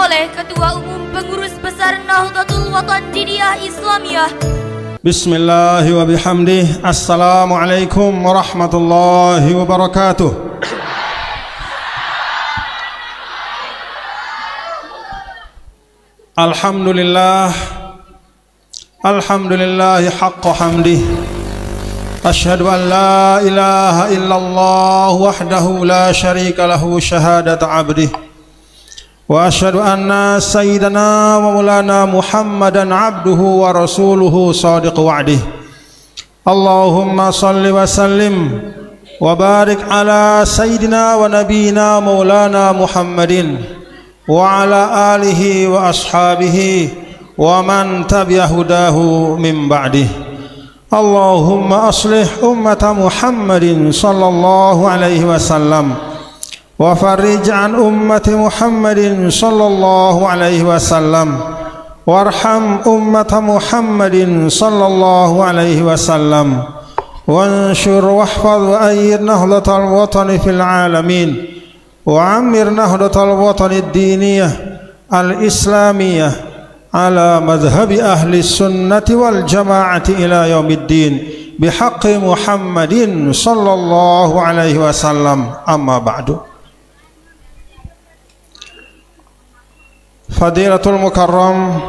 oleh Ketua Umum Pengurus Besar Nahdlatul Watan Diniyah Islamiyah. Bismillahi wa bihamdih. Assalamualaikum warahmatullahi wabarakatuh. Alhamdulillah, alhamdulillahi haqqa hamdih. Ashhadu an la ilaha illallah wahdahu la syarika lahu syahadat abdih. Wa asyhadu anna sayyidana wa maulana Muhammadan abduhu wa rasuluhu sadiq wa'dih. Allahumma salli wa sallim wa barik ala sayyidina wa nabiyina maulana Muhammadin wa ala alihi wa ashabihi wa man tabi'a hudahu min ba'dih. Allahumma aslih ummata Muhammadin sallallahu alaihi wasallam wa farij an ummati Muhammadin sallallahu alaihi wasallam warham ummata Muhammadin sallallahu alaihi wasallam wanshur wahfaz wa ayyid nahdlatal watani fil alamin wa ammir nahdlatal watani ad-diniyah al-islamiyah ala madhhabi ahli sunnati wal jama'ati ila yaumiddin bihaqqi Muhammadin sallallahu alaihi wasallam. Amma ba'du. Fadilatul Mukarram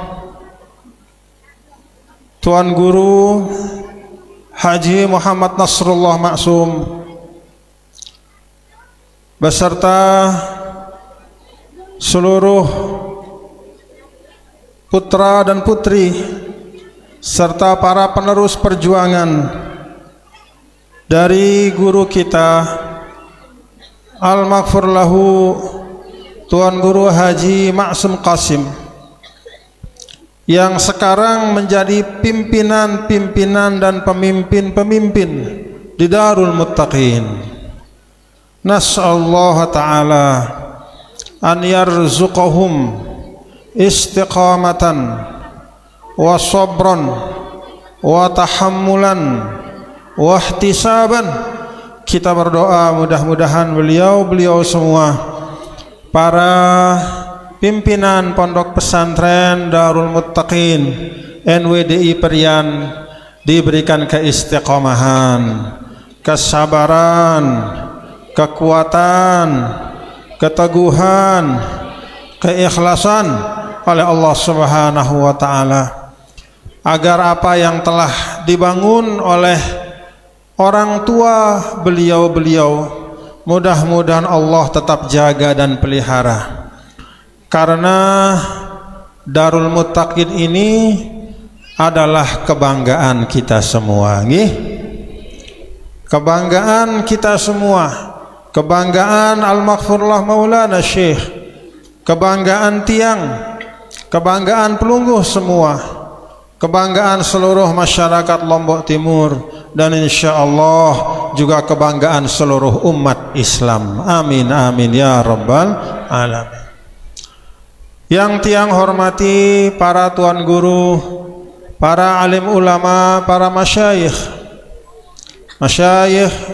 Tuan Guru Haji Muhammad Nasrullah Maksum beserta seluruh putra dan putri serta para penerus perjuangan dari guru kita al-maghfur lahu Tuan Guru Haji Maksum Qasim yang sekarang menjadi pimpinan-pimpinan dan pemimpin-pemimpin di Darul Muttaqin. Nas'allahu ta'ala an yarzuqahum istiqamatan wa sabran wa tahammulan wa ihtisaban. Kita berdoa mudah-mudahan beliau semua, para pimpinan pondok pesantren Darul Muttaqin NWDI Perian, diberikan keistiqomahan, kesabaran, kekuatan, keteguhan, keikhlasan oleh Allah Subhanahu wa taala, agar apa yang telah dibangun oleh orang tua beliau-beliau mudah-mudahan Allah tetap jaga dan pelihara. Karena Darul Muttaqin ini adalah kebanggaan kita semua, nggih. Kebanggaan kita semua, kebanggaan Al-Maghfurlah Maulana Syekh, kebanggaan tiang, kebanggaan pelungguh semua, kebanggaan seluruh masyarakat Lombok Timur, dan insyaallah juga kebanggaan seluruh umat Islam. Amin amin ya rabbal alamin. Yang tiang hormati para tuan guru, para alim ulama, para masyayikh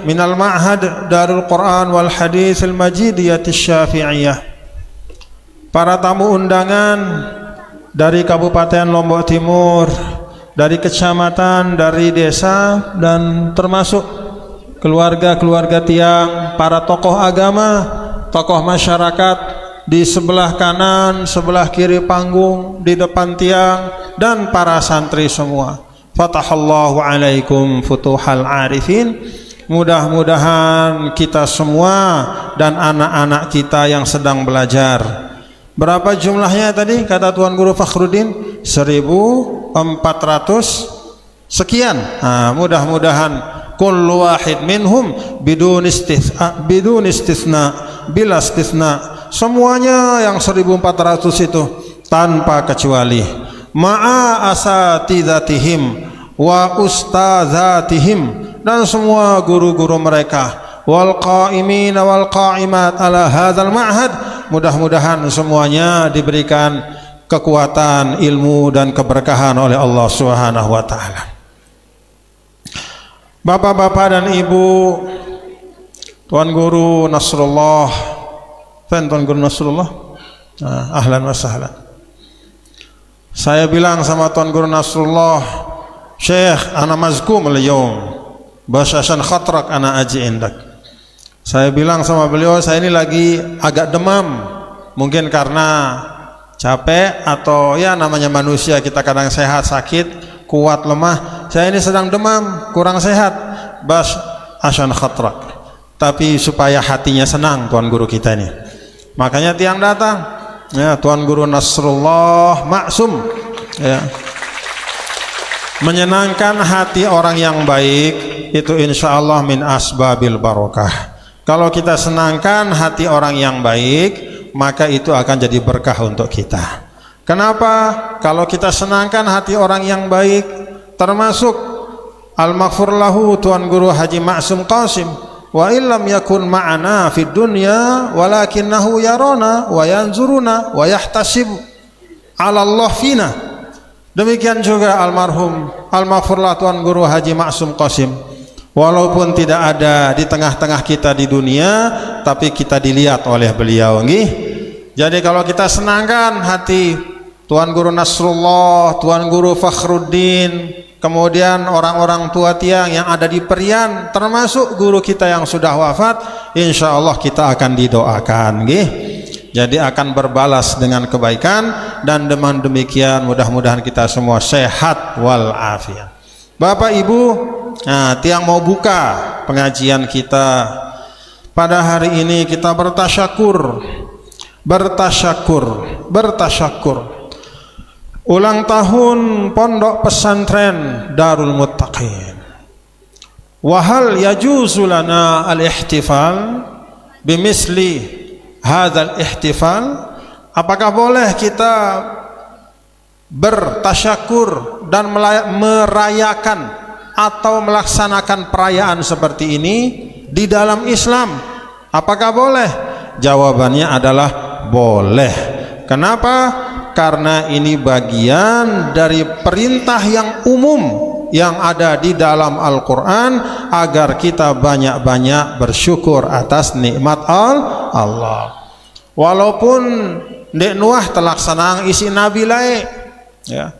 minal ma'had Darul Quran wal Hadits al Majidiyah Syafi'iyah, para tamu undangan dari Kabupaten Lombok Timur, dari kecamatan, dari desa, dan termasuk keluarga-keluarga tiang, para tokoh agama, tokoh masyarakat di sebelah kanan, sebelah kiri panggung, di depan tiang, dan para santri semua. Fatahallahu alaikum futuhal arifin. Mudah-mudahan kita semua dan anak-anak kita yang sedang belajar, berapa jumlahnya tadi kata Tuan Guru Fakhruddin? 1400 sekian. Mudah-mudahan kullu wahid minhum bidun istisna, bila istisna, semuanya yang 1400 itu tanpa kecuali, ma'a asatidzatihim wa ustadzatihim, dan semua guru-guru mereka, wal qa'imina wal qa'imat ala hadzal ma'had, mudah-mudahan semuanya diberikan kekuatan, ilmu, dan keberkahan oleh Allah Subhanahu wa taala. Bapak-bapak dan Ibu, Tuan Guru Nasrullah, Tuan Guru Nasrullah, Ahlan wa sahlan. Saya bilang sama Tuan Guru Nasrullah, Syekh, ana mazkum al-yawm, bas asan khatrak ana aji indak. Saya bilang sama beliau, saya ini lagi agak demam, mungkin karena capek atau ya namanya manusia, kita kadang sehat, sakit, kuat, lemah. Saya ini sedang demam, kurang sehat, bas asan khatrak. Tapi supaya hatinya senang Tuan Guru kita ini. Makanya tiang datang, ya, Tuan Guru Nasrullah Maksum, ya. Menyenangkan hati orang yang baik itu insya Allah min asbabil barokah. Kalau kita senangkan hati orang yang baik, maka itu akan jadi berkah untuk kita. Kenapa? Kalau kita senangkan hati orang yang baik, termasuk al-maghfur lahu Tuan Guru Haji Maksum Qasim, wa illam yakun ma'ana fid dunya walakinnahu yarana wa yanzuruna wa yahtasib 'ala Allah fina. Demikian juga almarhum al-maghfurlah Tuan Guru Haji Maksum Qasim, walaupun tidak ada di tengah-tengah kita di dunia, tapi kita dilihat oleh beliau, nggih. Jadi kalau kita senangkan hati Tuan Guru Nasrullah, Tuan Guru Fakhruddin, kemudian orang-orang tua tiang yang ada di Perian, termasuk guru kita yang sudah wafat, insya Allah kita akan didoakan, nggih. Jadi akan berbalas dengan kebaikan, dan dengan demikian mudah-mudahan kita semua sehat walafiat. Bapak Ibu, nah, tiang mau buka pengajian kita pada hari ini, kita bertasyakur. Ulang tahun Pondok Pesantren Darul Muttaqin. Wahal yajuzu lana al-ihtifal bimisli hadzal ihtifal, apakah boleh kita bertasyakur dan merayakan atau melaksanakan perayaan seperti ini di dalam Islam? Apakah boleh? Jawabannya adalah boleh. Kenapa? Karena ini bagian dari perintah yang umum yang ada di dalam Al-Quran, agar kita banyak-banyak bersyukur atas nikmat Allah. Walaupun Dek Nuah telaksanaan isi Nabi lain, ya.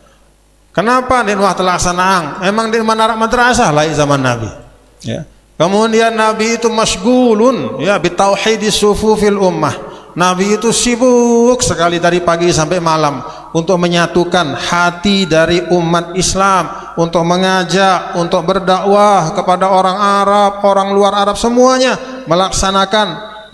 Kenapa Dek Nuah telaksanaan? Emang di mana madrasah lain zaman Nabi, ya. Kemudian Nabi itu masgulun, ya, bitauhidis sufufil ummah. Nabi itu sibuk sekali dari pagi sampai malam untuk menyatukan hati dari umat Islam, untuk mengajak, untuk berdakwah kepada orang Arab, orang luar Arab, semuanya melaksanakan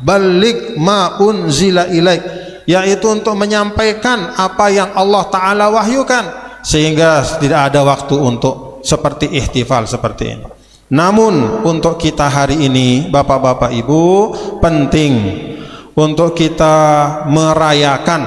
balik ma unzila ilaik, yaitu untuk menyampaikan apa yang Allah Ta'ala wahyukan, sehingga tidak ada waktu untuk seperti ihtifal seperti ini. Namun untuk kita hari ini, Bapak-bapak Ibu, penting untuk kita merayakan,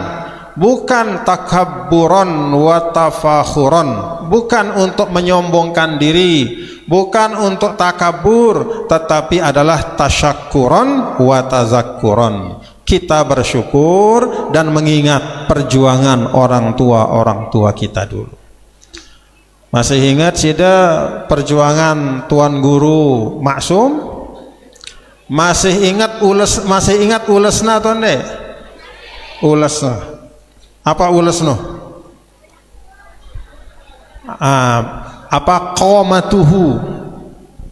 bukan takabburon wa tafakhuron, bukan untuk menyombongkan diri, bukan untuk takabur, tetapi adalah tasyakkuron wa tazakkuron. Kita bersyukur dan mengingat perjuangan orang tua kita dulu. Masih ingat sida perjuangan Tuan Guru Maksum? Masih ingat ulesna tuan deh? Ulesna. Apa ulesna? Apa qomatuhu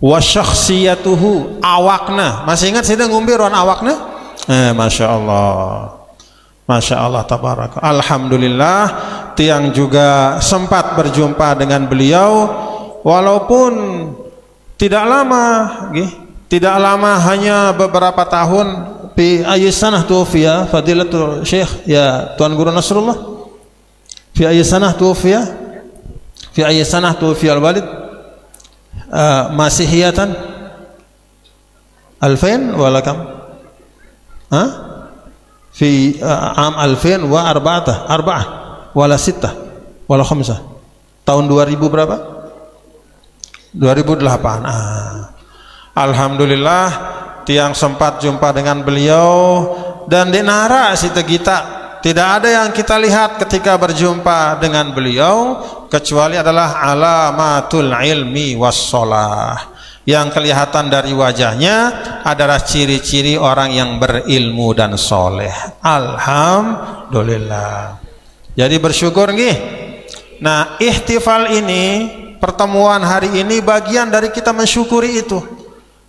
wa syakhsiyatuhu, awakna. Masih ingat saya ngumpir ron awakna? Masya Allah. Masya Allah, tabaraka. Alhamdulillah, tiang juga sempat berjumpa dengan beliau, walaupun tidak lama, tidak lama, hanya beberapa tahun. Fi ayyi sanah tuwfiya fadilatul Syekh ya Tuan Guru Nasrullah? Fi ayyi sanah tuwfiya? Fi ayyi sanah tuwfiya al-walid? Masihiyatan 2000 wala kam? Fi am 2004 wala 6 wala 5. Tahun 2000 berapa? 2008. Alhamdulillah, tiang sempat jumpa dengan beliau, dan di nara sita kita tidak ada yang kita lihat ketika berjumpa dengan beliau kecuali adalah alamatul ilmi wassalah, Yang kelihatan dari wajahnya adalah ciri-ciri orang yang berilmu dan soleh. Alhamdulillah. Jadi bersyukur nggih. Nah, ihtifal ini, pertemuan hari ini bagian dari kita mensyukuri itu.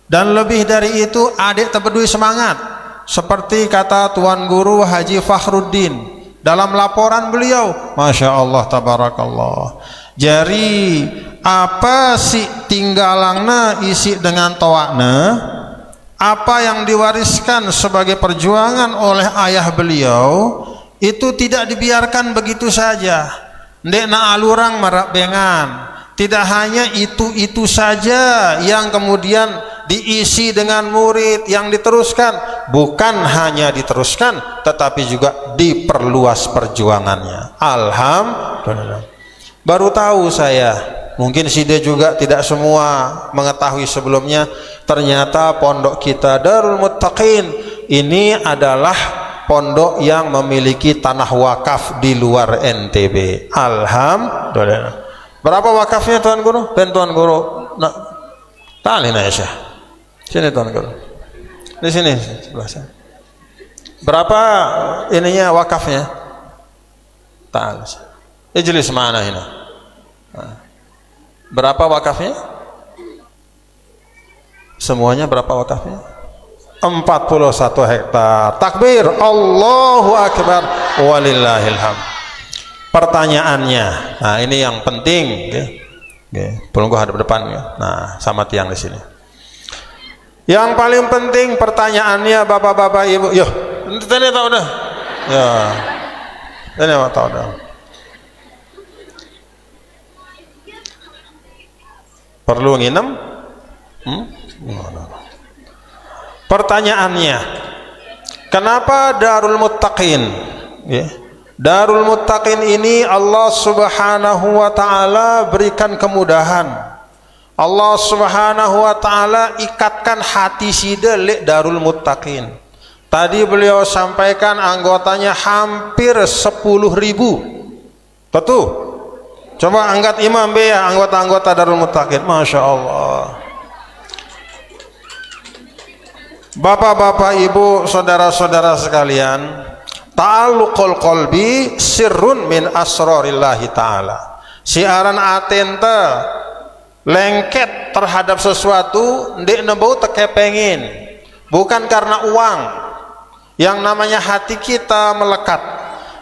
Dan lebih dari itu, adik tebedui semangat. Seperti kata Tuan Guru Haji Fakhruddin dalam laporan beliau, Masya Allah, tabarakallah. Jadi apa sih tinggalangna isi dengan toakna, apa yang diwariskan sebagai perjuangan oleh ayah beliau itu tidak dibiarkan begitu saja. Ndekna alurang merabengan. Tidak hanya itu saja yang kemudian diisi dengan murid yang diteruskan, bukan hanya diteruskan tetapi juga diperluas perjuangannya. Alhamdulillah. Baru tahu saya, mungkin Side juga tidak semua mengetahui sebelumnya, ternyata pondok kita Darul Muttaqin ini adalah pondok yang memiliki tanah wakaf di luar NTB. Alhamdulillah. Berapa wakafnya Tuan Guru? Ben Tuan Guru nak tali na Syekh. Sini Tuan Guru. Di sini sebelah sana. Berapa ininya wakafnya? Ta'al. Ijlis mana ini? Berapa wakafnya? Semuanya berapa wakafnya? 41 hektar. Takbir, Allahu Akbar, walillahilham. Pertanyaannya, nah ini yang penting, belum gua hadap depan, nah sama tiang di sini. Yang paling penting pertanyaannya, bapak-bapak, ibu, yo, tadi tahu dah, ya, tadi tahu dah. Perlu nginem? Pertanyaannya, kenapa Darul Muttaqin? Darul Muttaqin ini Allah Subhanahu wa Ta'ala berikan kemudahan. Allah Subhanahu wa Ta'ala ikatkan hati Side lek Darul Muttaqin. Tadi beliau sampaikan anggotanya hampir 10.000. Betul? Coba angkat imam be ya, anggota-anggota Darul Muttaqin. Masya Allah. Bapak-bapak, ibu, saudara-saudara sekalian, ta'alluqul qalbi sirrun min asrarillahi ta'ala. Siaran atenta lengket terhadap sesuatu ndek nebau tekepengin, bukan karena uang. Yang namanya hati kita melekat,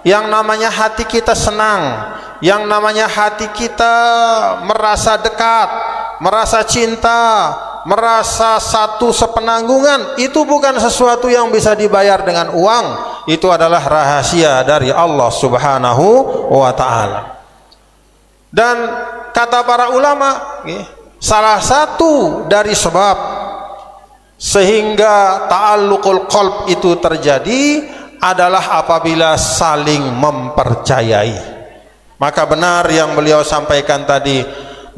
yang namanya hati kita senang, yang namanya hati kita merasa dekat, merasa cinta, merasa satu sepenanggungan, itu bukan sesuatu yang bisa dibayar dengan uang. Itu adalah rahasia dari Allah Subhanahu wa Ta'ala. Dan kata para ulama, salah satu dari sebab sehingga ta'alluqul qalb itu terjadi adalah apabila saling mempercayai. Maka benar yang beliau sampaikan tadi.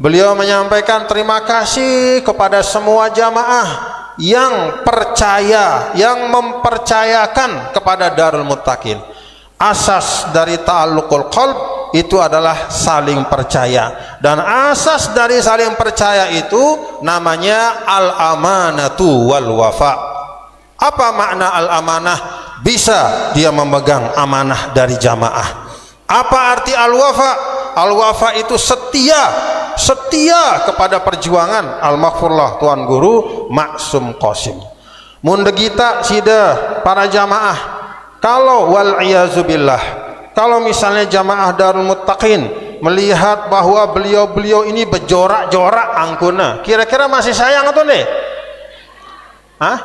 Beliau menyampaikan terima kasih kepada semua jamaah yang percaya, yang mempercayakan kepada Darul Muttaqin. Asas dari ta'alluqul qalb itu adalah saling percaya, dan asas dari saling percaya itu namanya al-amanatu wal wafa. Apa makna al-amanah? Bisa dia memegang amanah dari jamaah. Apa arti al-wafa? Al-wafa itu setia kepada perjuangan al-maghfurlah Tuan Guru Maksum Qasim. Mundegita sida para jamaah, kalau wal iyazubillah, kalau misalnya jamaah Darul Muttaqin melihat bahwa beliau-beliau ini berjorak-jorak angkuna, kira-kira masih sayang atau nih? Hah?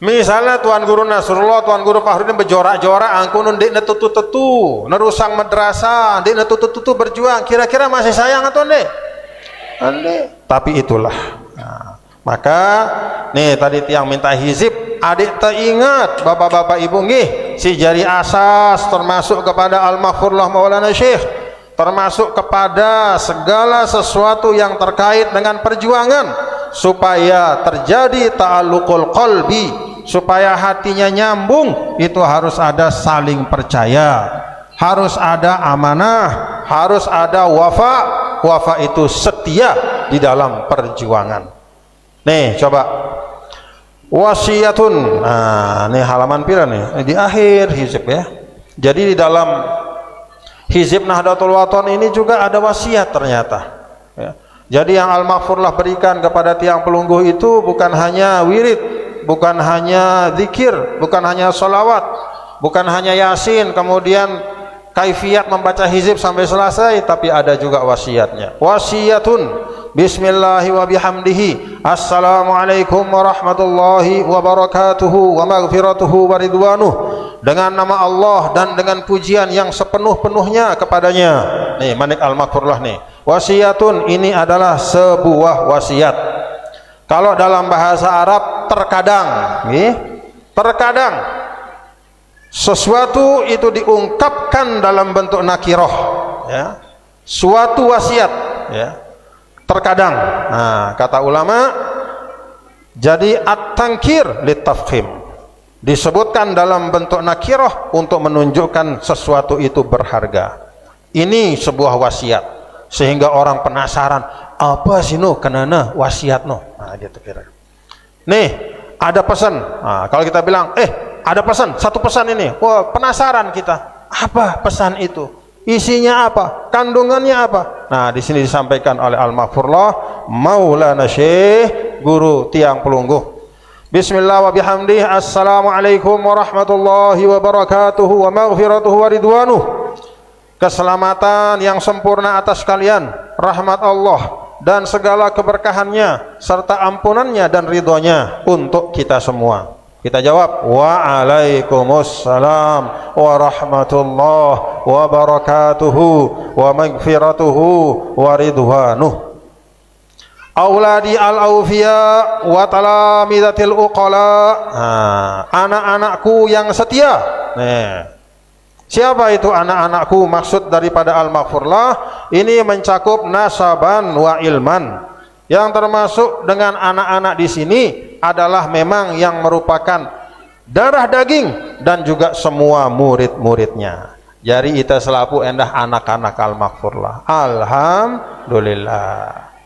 Misalnya Tuan Guru Nasrullah, Tuan Guru Fakhruddin berjorak-jorak angkun ndek netutu nerusang madrasah, ndek netutu berjuang, kira-kira masih sayang atau ndek? Ndek. Tapi itulah. Nah, maka nih tadi tiang minta hizib, adik teringat bapak-bapak ibu nggih, si jari asas termasuk kepada al-maghfurlah Maulana Syekh, termasuk kepada segala sesuatu yang terkait dengan perjuangan supaya terjadi ta'alluqul qalbi, supaya hatinya nyambung, itu harus ada saling percaya, harus ada amanah, harus ada wafa. Wafa itu setia di dalam perjuangan. Nih coba wasiyatun. Nah, ini halaman pira nih? Di akhir hizib ya. Jadi di dalam hizib Nahdlatul Wathon ini juga ada wasiat ternyata ya. Jadi yang Al-Maghfurlah berikan kepada tiang pelungguh itu bukan hanya wirid, bukan hanya zikir, bukan hanya sholawat, bukan hanya yasin, kemudian kaifiat membaca hizib sampai selesai, tapi ada juga wasiatnya. Wasiyatun bismillahi wa bihamdihi assalamualaikum warahmatullahi wabarakatuhu wa maghfiratuhu wa ridwanuh, dengan nama Allah dan dengan pujian yang sepenuh-penuhnya kepadanya. Nih Manik Al-Maghfurlah nih. Wasiyatun ini adalah sebuah wasiat. Kalau dalam bahasa Arab terkadang terkadang sesuatu itu diungkapkan dalam bentuk nakiroh ya, suatu wasiat ya, terkadang. Nah, kata ulama, jadi at-tankir litafkhim, disebutkan dalam bentuk nakiroh untuk menunjukkan sesuatu itu berharga. Ini sebuah wasiat sehingga orang penasaran, apa sih no kenana wasiat no. Nah gitu kira. Nih ada pesan. Nah, kalau kita bilang ada pesan, satu pesan ini, wah penasaran kita, apa pesan itu, isinya apa, kandungannya apa. Nah di sini disampaikan oleh Al-Maghfurlah Maulana Syekh, guru tiang pelungguh. Bismillah wa bihamdih assalamualaikum warahmatullahi wabarakatuhu wa maghfiratuhu wa ridwanuh. Keselamatan yang sempurna atas kalian, rahmat Allah dan segala keberkahannya serta ampunannya dan ridhonya untuk kita semua. Kita jawab waalaikumsalam warahmatullahi wabarakatuhu wa maghfiratuhu wa ridwanuh. Auladi al-awfiya wa talamidatil uqala. Anak-anakku yang setia. Siapa itu anak-anakku? Maksud daripada Al-Maghfurlah ini mencakup nasaban wa ilman. Yang termasuk dengan anak-anak di sini adalah memang yang merupakan darah daging dan juga semua murid-muridnya. Jadi kita selaku endah anak-anak Al-Maghfurlah. Alhamdulillah.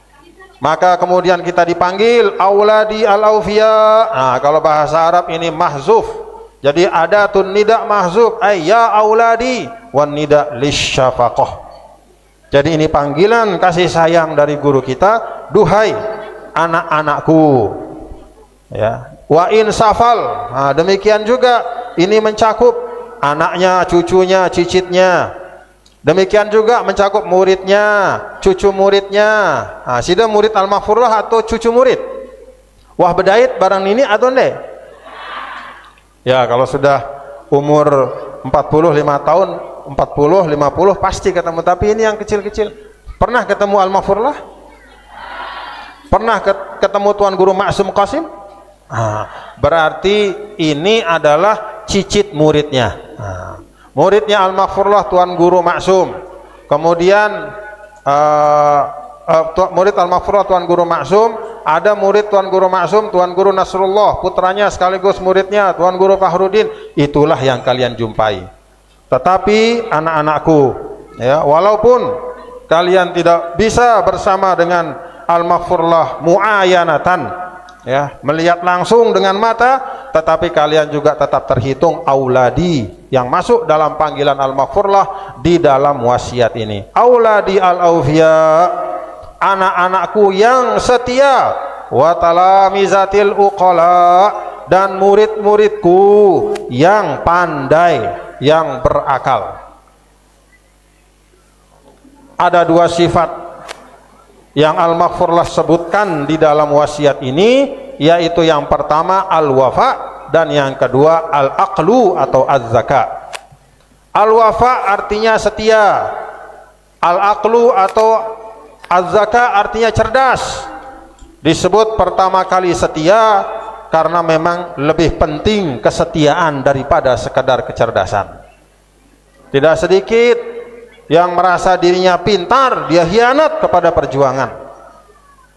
Maka kemudian kita dipanggil auladi al-awfiya. Nah, kalau bahasa Arab ini mahzuf. Jadi ada tun nida mahzuf, ay ya auladi, wan nida lisyafaqah. Jadi ini panggilan kasih sayang dari guru kita, duhai anak-anakku. Ya, wa in safal. Nah, demikian juga ini mencakup anaknya, cucunya, cicitnya. Demikian juga mencakup muridnya, cucu muridnya. Nah, sida murid Al-Maghfurlah atau cucu murid? Wah bedait barang ini atau enggak? Ya, kalau sudah umur 45 tahun, 40, 50 pasti ketemu. Tapi ini yang kecil-kecil. Pernah ketemu Al-Maghfurlah? Pernah ketemu Tuan Guru Maksum Qasim? Berarti ini adalah cicit muridnya. Muridnya Al-Maghfurlah Tuan Guru Maksum. Kemudian murid Al-Maghfurlah Tuan Guru Maksum. Ada murid Tuan Guru Maksum, Tuan Guru Nasrullah, putranya sekaligus muridnya Tuan Guru Fahrudin. Itulah yang kalian jumpai. Tetapi anak-anakku, ya, walaupun kalian tidak bisa bersama dengan Al-Maghfurlah muayanatan, ya, melihat langsung dengan mata, tetapi kalian juga tetap terhitung auladi yang masuk dalam panggilan Al-Maghfurlah di dalam wasiat ini. Auladi al-awfiya, anak-anakku yang setia, wa talamizatil uqala, dan murid-muridku yang pandai, yang berakal. Ada dua sifat yang Al-Maghfurlah sebutkan di dalam wasiat ini, yaitu yang pertama al-wafa dan yang kedua al-aqlu atau az-zaka. Al-wafa artinya setia, al-aqlu atau az-zaka artinya cerdas. Disebut pertama kali setia karena memang lebih penting kesetiaan daripada sekedar kecerdasan. Tidak sedikit yang merasa dirinya pintar, dia hianat kepada perjuangan.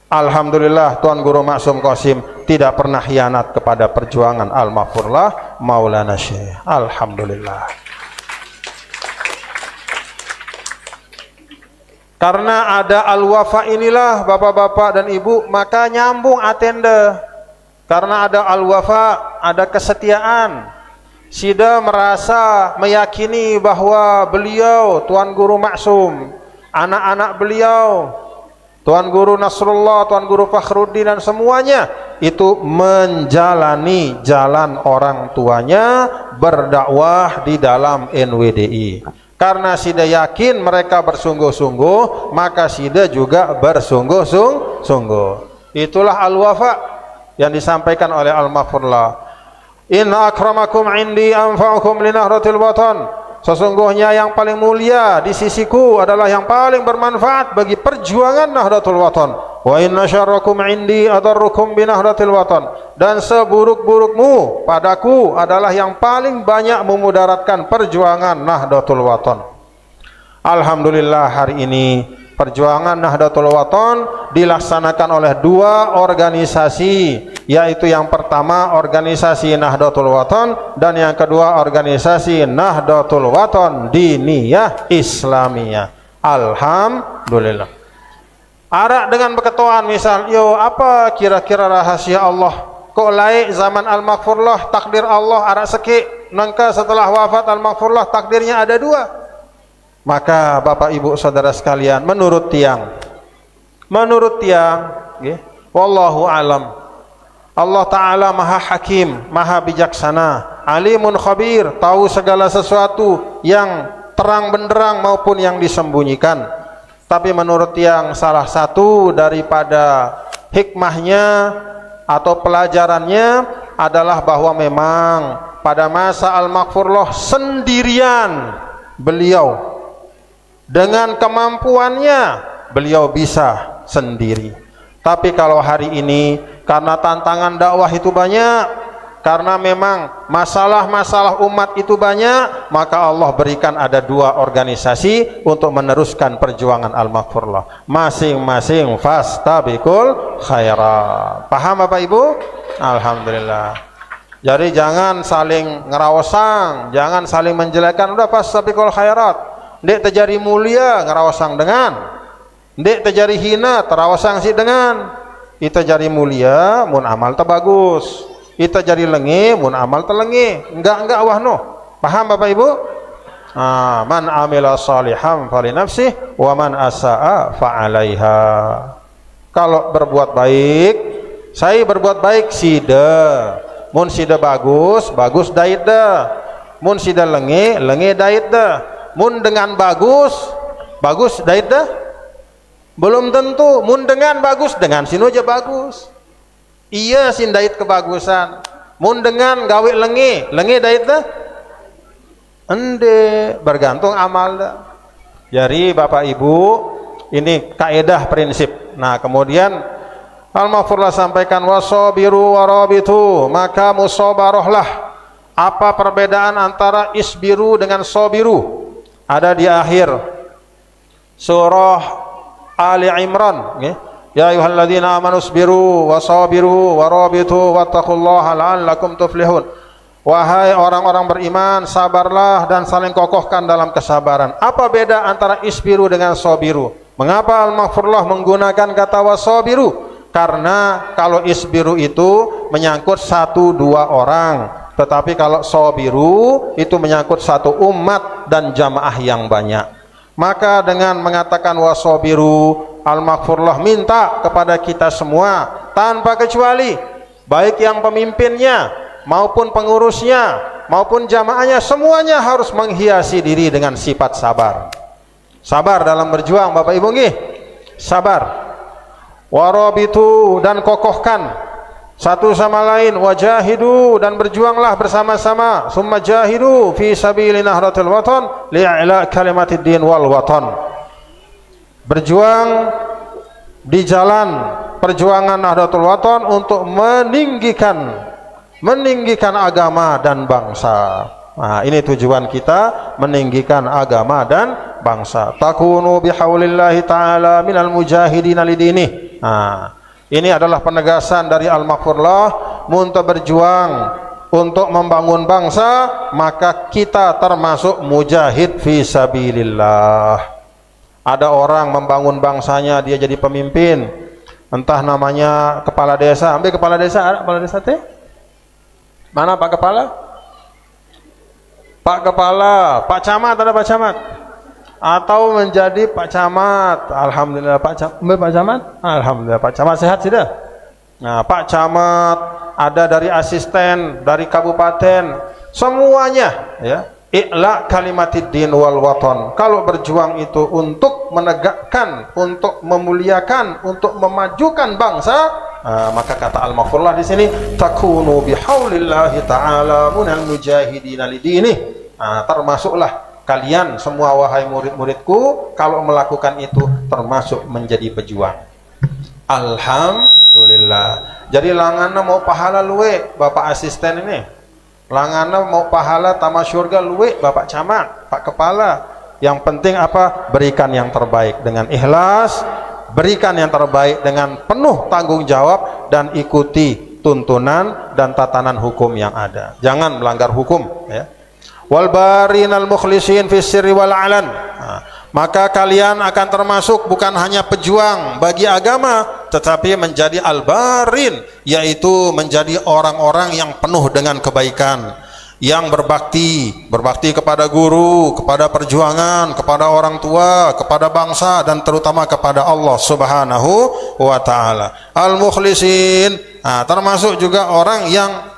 Alhamdulillah Tuan Guru Maksum Qasim tidak pernah hianat kepada perjuangan Al-Maghfurlah Maulana Syekh. Alhamdulillah. Karena ada al-wafa inilah bapak-bapak dan ibu, maka nyambung atende. Karena ada al-wafa, ada kesetiaan. Sida merasa meyakini bahwa beliau Tuan Guru Maksum, anak-anak beliau, Tuan Guru Nasrullah, Tuan Guru Fakhruddin dan semuanya itu menjalani jalan orang tuanya berdakwah di dalam NWDI. Karena Sida yakin mereka bersungguh-sungguh, maka Sida juga bersungguh-sungguh. Itulah al-wafa yang disampaikan oleh Al-Maghfurullah. Inna akramakum indi anfa'ukum li nahratil watan. Sesungguhnya yang paling mulia di sisiku adalah yang paling bermanfaat bagi perjuangan Nahdlatul Watan. Wa inna syarrakum indi adarrukum bi Nahdlatil Watan. Dan seburuk-burukmu padaku adalah yang paling banyak memudaratkan perjuangan Nahdlatul Watan. Alhamdulillah hari ini perjuangan Nahdlatul Watan dilaksanakan oleh dua organisasi, yaitu yang pertama organisasi Nahdlatul Watan dan yang kedua organisasi Nahdlatul Watan Diniyah Islamiyah. Alhamdulillah. Arak dengan berketuaan misal, yo apa kira-kira rahasia Allah? Kok laik zaman Al-Maghfurullah takdir Allah arak sekik, nangka setelah wafat Al-Maghfurullah takdirnya ada dua. Maka Bapak Ibu Saudara sekalian, menurut tiang, wallahu alam, Allah Ta'ala maha hakim, maha bijaksana, alimun khabir, tahu segala sesuatu yang terang benderang maupun yang disembunyikan. Tapi menurut tiang, salah satu daripada hikmahnya atau pelajarannya adalah bahwa memang pada masa Al-Maghfurullah sendirian beliau, dengan kemampuannya beliau bisa sendiri. Tapi kalau hari ini karena tantangan dakwah itu banyak, karena memang masalah-masalah umat itu banyak, maka Allah berikan ada dua organisasi untuk meneruskan perjuangan Al-Maghfurullah. Masing-masing fastabiqul khairat. Paham Bapak Ibu? Alhamdulillah. Jadi jangan saling ngerawasang, jangan saling menjelekkan. Udah fastabiqul khairat. Ndek terjadi mulia ngerawasang dengan, ndek terjadi hina terawasang si dengan. Ita jadi mulia mun amal terbagus, ita jadi lengi mun amal terlengi. Enggak wah no. Paham Bapak Ibu? Man amila salihan fali nafsih wa man asaa fa alaiha. Kalau berbuat baik, saya berbuat baik sida. Mun sida bagus dait dah. Mun sida lengi dait dah. Mun dengan bagus dait dah? Belum tentu. Mun dengan bagus, dengan sinu aja bagus. Iya sin dait kebagusan. Mun dengan gawe lengi dait dah? Ende, bergantung amal dah. Jadi Bapak Ibu, ini kaedah prinsip. Nah kemudian Al-Maghfurullah sampaikan wasabiru warabitu, maka musabarohlah. Apa perbedaan antara isbiru dengan sobiru? Ada di akhir surah Ali Imran, ya ayyuhalladzina amanu isbiru wasabiru warabitu wattaqullaha la'allakum tuflihun. Wahai orang-orang beriman, sabarlah dan saling kokohkan dalam kesabaran. Apa beda antara isbiru dengan sobiru? Mengapa Al-Maghfurullah menggunakan kata wasabiru? Karena kalau isbiru itu menyangkut satu dua orang, tetapi kalau sobiru itu menyangkut satu umat dan jamaah yang banyak. Maka dengan mengatakan wasobiru, Al-Maghfurullah minta kepada kita semua tanpa kecuali, baik yang pemimpinnya maupun pengurusnya maupun jamaahnya, semuanya harus menghiasi diri dengan sifat sabar. Sabar dalam berjuang Bapak Ibu nggih. Sabar. Warabitu, dan kokohkan satu sama lain. Wajahidu, dan berjuanglah bersama-sama. Summa jahidu fi sabili nahratil watan li'ila kalimatid din wal watan. Berjuang di jalan perjuangan Nahdlatul Watan untuk meninggikan agama dan bangsa. Nah, ini tujuan kita, meninggikan agama dan bangsa. Takunu bihaulillahi ta'ala minal mujahidina lidinih. Nah, ini adalah penegasan dari Al-Maghfurullah, untuk berjuang untuk membangun bangsa, maka kita termasuk mujahid fi sabilillah. Ada orang membangun bangsanya, dia jadi pemimpin, entah namanya kepala desa. Ambil kepala desa, ada kepala desa teh? Mana Pak Kepala? Pak Kepala, Pak Camat, ada Pak Camat? Atau menjadi Pak Camat. Alhamdulillah Pak Camat. Alhamdulillah Pak Camat sehat sudah. Nah, Pak Camat, ada dari asisten, dari kabupaten, semuanya ya. I'la kalimatiddin wal waton. Kalau berjuang itu untuk menegakkan, untuk memuliakan, untuk memajukan bangsa, maka kata Al-Maghfurlah di sini, takunu bihaulillahi ta'ala munal mujahidina lidini. Termasuklah kalian semua wahai murid-muridku, kalau melakukan itu termasuk menjadi pejuang. Alhamdulillah. Jadi langana mau pahala luwe Bapak asisten ini. Langana mau pahala tamat surga luwe Bapak Camat, Pak Kepala. Yang penting apa? Berikan yang terbaik dengan ikhlas, berikan yang terbaik dengan penuh tanggung jawab, dan ikuti tuntunan dan tatanan hukum yang ada. Jangan melanggar hukum ya. Wal barinal mukhlisin fis sirri wal alan. Maka kalian akan termasuk bukan hanya pejuang bagi agama, tetapi menjadi al-barin, yaitu menjadi orang-orang yang penuh dengan kebaikan, yang berbakti kepada guru, kepada perjuangan, kepada orang tua, kepada bangsa, dan terutama kepada Allah Subhanahu wa ta'ala. Al-mukhlisin, termasuk juga orang yang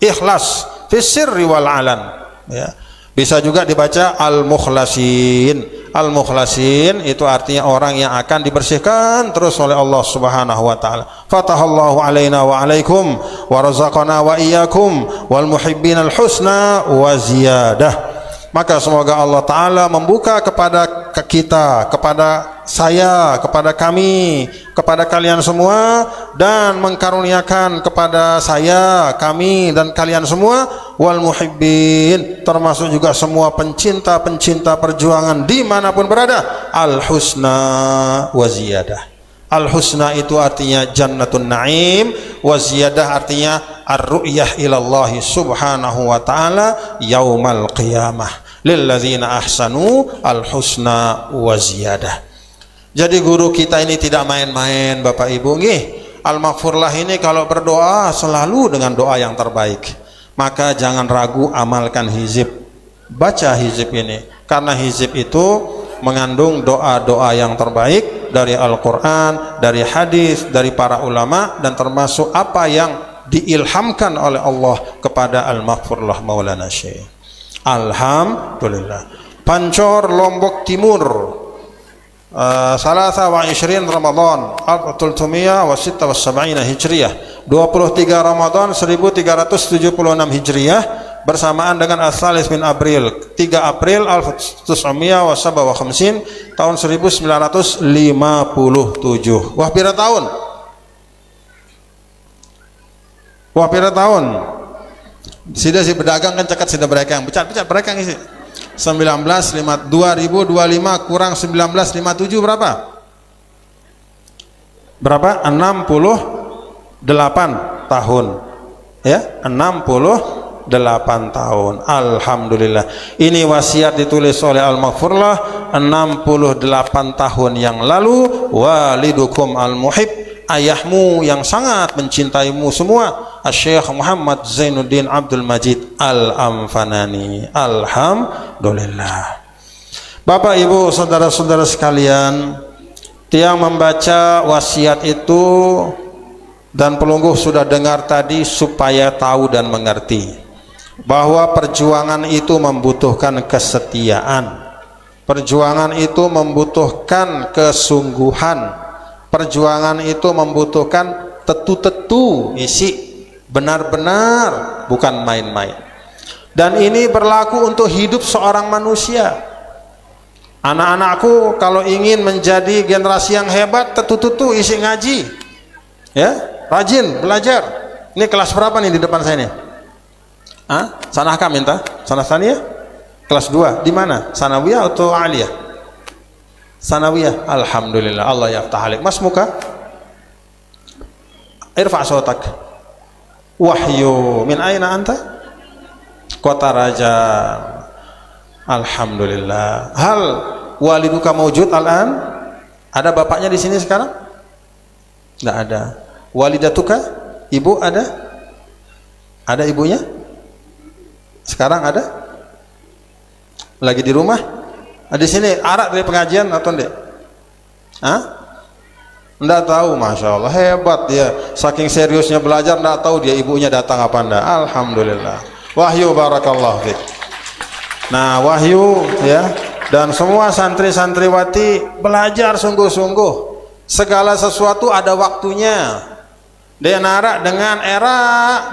ikhlas fis sirri wal alan ya. Bisa juga dibaca al-mukhlasin. Al-mukhlasin itu artinya orang yang akan dibersihkan terus oleh Allah Subhanahu wa taala. Fatahallahu alaina wa alaikum wa razaqana wa iyyakum wal muhibbinal husna wa ziyadah. Maka semoga Allah Ta'ala membuka kepada kita, kepada saya, kepada kami, kepada kalian semua, dan mengkaruniakan kepada saya, kami, dan kalian semua, wal muhibbin, termasuk juga semua pencinta-pencinta perjuangan dimanapun berada, al-husna wa ziyadah. Al-husna itu artinya jannatun na'im, wa ziyadah artinya ar-ru'yah ilallahi subhanahu wa ta'ala yaumal qiyamah. Lilladzina ahsanu al-husna wa ziyadah. Jadi guru kita ini tidak main-main Bapak Ibu nggih. Al-Maghfurlah ini kalau berdoa selalu dengan doa yang terbaik. Maka jangan ragu amalkan hizib. Baca hizib ini, karena hizib itu mengandung doa-doa yang terbaik dari Al-Quran, dari hadis, dari para ulama, dan termasuk apa yang diilhamkan oleh Allah kepada Al-Maghfurlah Maulana Syekh. Alhamdulillah. Pancor Lombok Timur, Salasa wa Ishrin Ramadan 1376 Hijriyah, 23 Ramadan 1376 Hijriyah, bersamaan dengan As-Salis bin April 3 April 1957 tahun 1957. Wah pira tahun? Wah pira tahun? Sida si pedagang kan cekat sida berdagang, pecat berdagang isi. 2025 kurang 1957 berapa? Berapa? 68 tahun. Ya, 68 tahun. Alhamdulillah. Ini wasiat ditulis oleh Al-Maghfurlah 68 tahun yang lalu. Walidukum al-muhib, ayahmu yang sangat mencintaimu semua, Syekh Muhammad Zainuddin Abdul Majid Al-Amfanani. Alhamdulillah. Bapak Ibu saudara-saudara sekalian, yang membaca wasiat itu dan pelungguh sudah dengar tadi, supaya tahu dan mengerti bahwa perjuangan itu membutuhkan kesetiaan, perjuangan itu membutuhkan kesungguhan, perjuangan itu membutuhkan tetu-tetu isi, benar-benar, bukan main-main. Dan ini berlaku untuk hidup seorang manusia. Anak-anakku kalau ingin menjadi generasi yang hebat, tetu-tetu isi ngaji ya, rajin belajar. Ini kelas berapa nih di depan saya nih? Sanahkah minta? Sanah ya? Kelas 2 di mana? Sanawiyah atau aliyah? Sanawiyah. Alhamdulillah, Allah yaftah alik. Mas muka irfa' sautak. Wahyu min aina anta? Kota Raja. Alhamdulillah. Hal waliduka maujud al-an? Ada bapaknya di sini sekarang? Tidak ada. Walidatuka, ibu ada? Ada ibunya? Sekarang ada? Lagi di rumah? Di sini arak dari pengajian atau enggak? Hah? Enggak tahu, Masya Allah, hebat dia, saking seriusnya belajar, enggak tahu dia ibunya datang apa enggak. Alhamdulillah. Wahyu, barakallah fiik. Nah, Wahyu ya, dan semua santri-santriwati belajar sungguh-sungguh. Segala sesuatu ada waktunya. Dia narak dengan era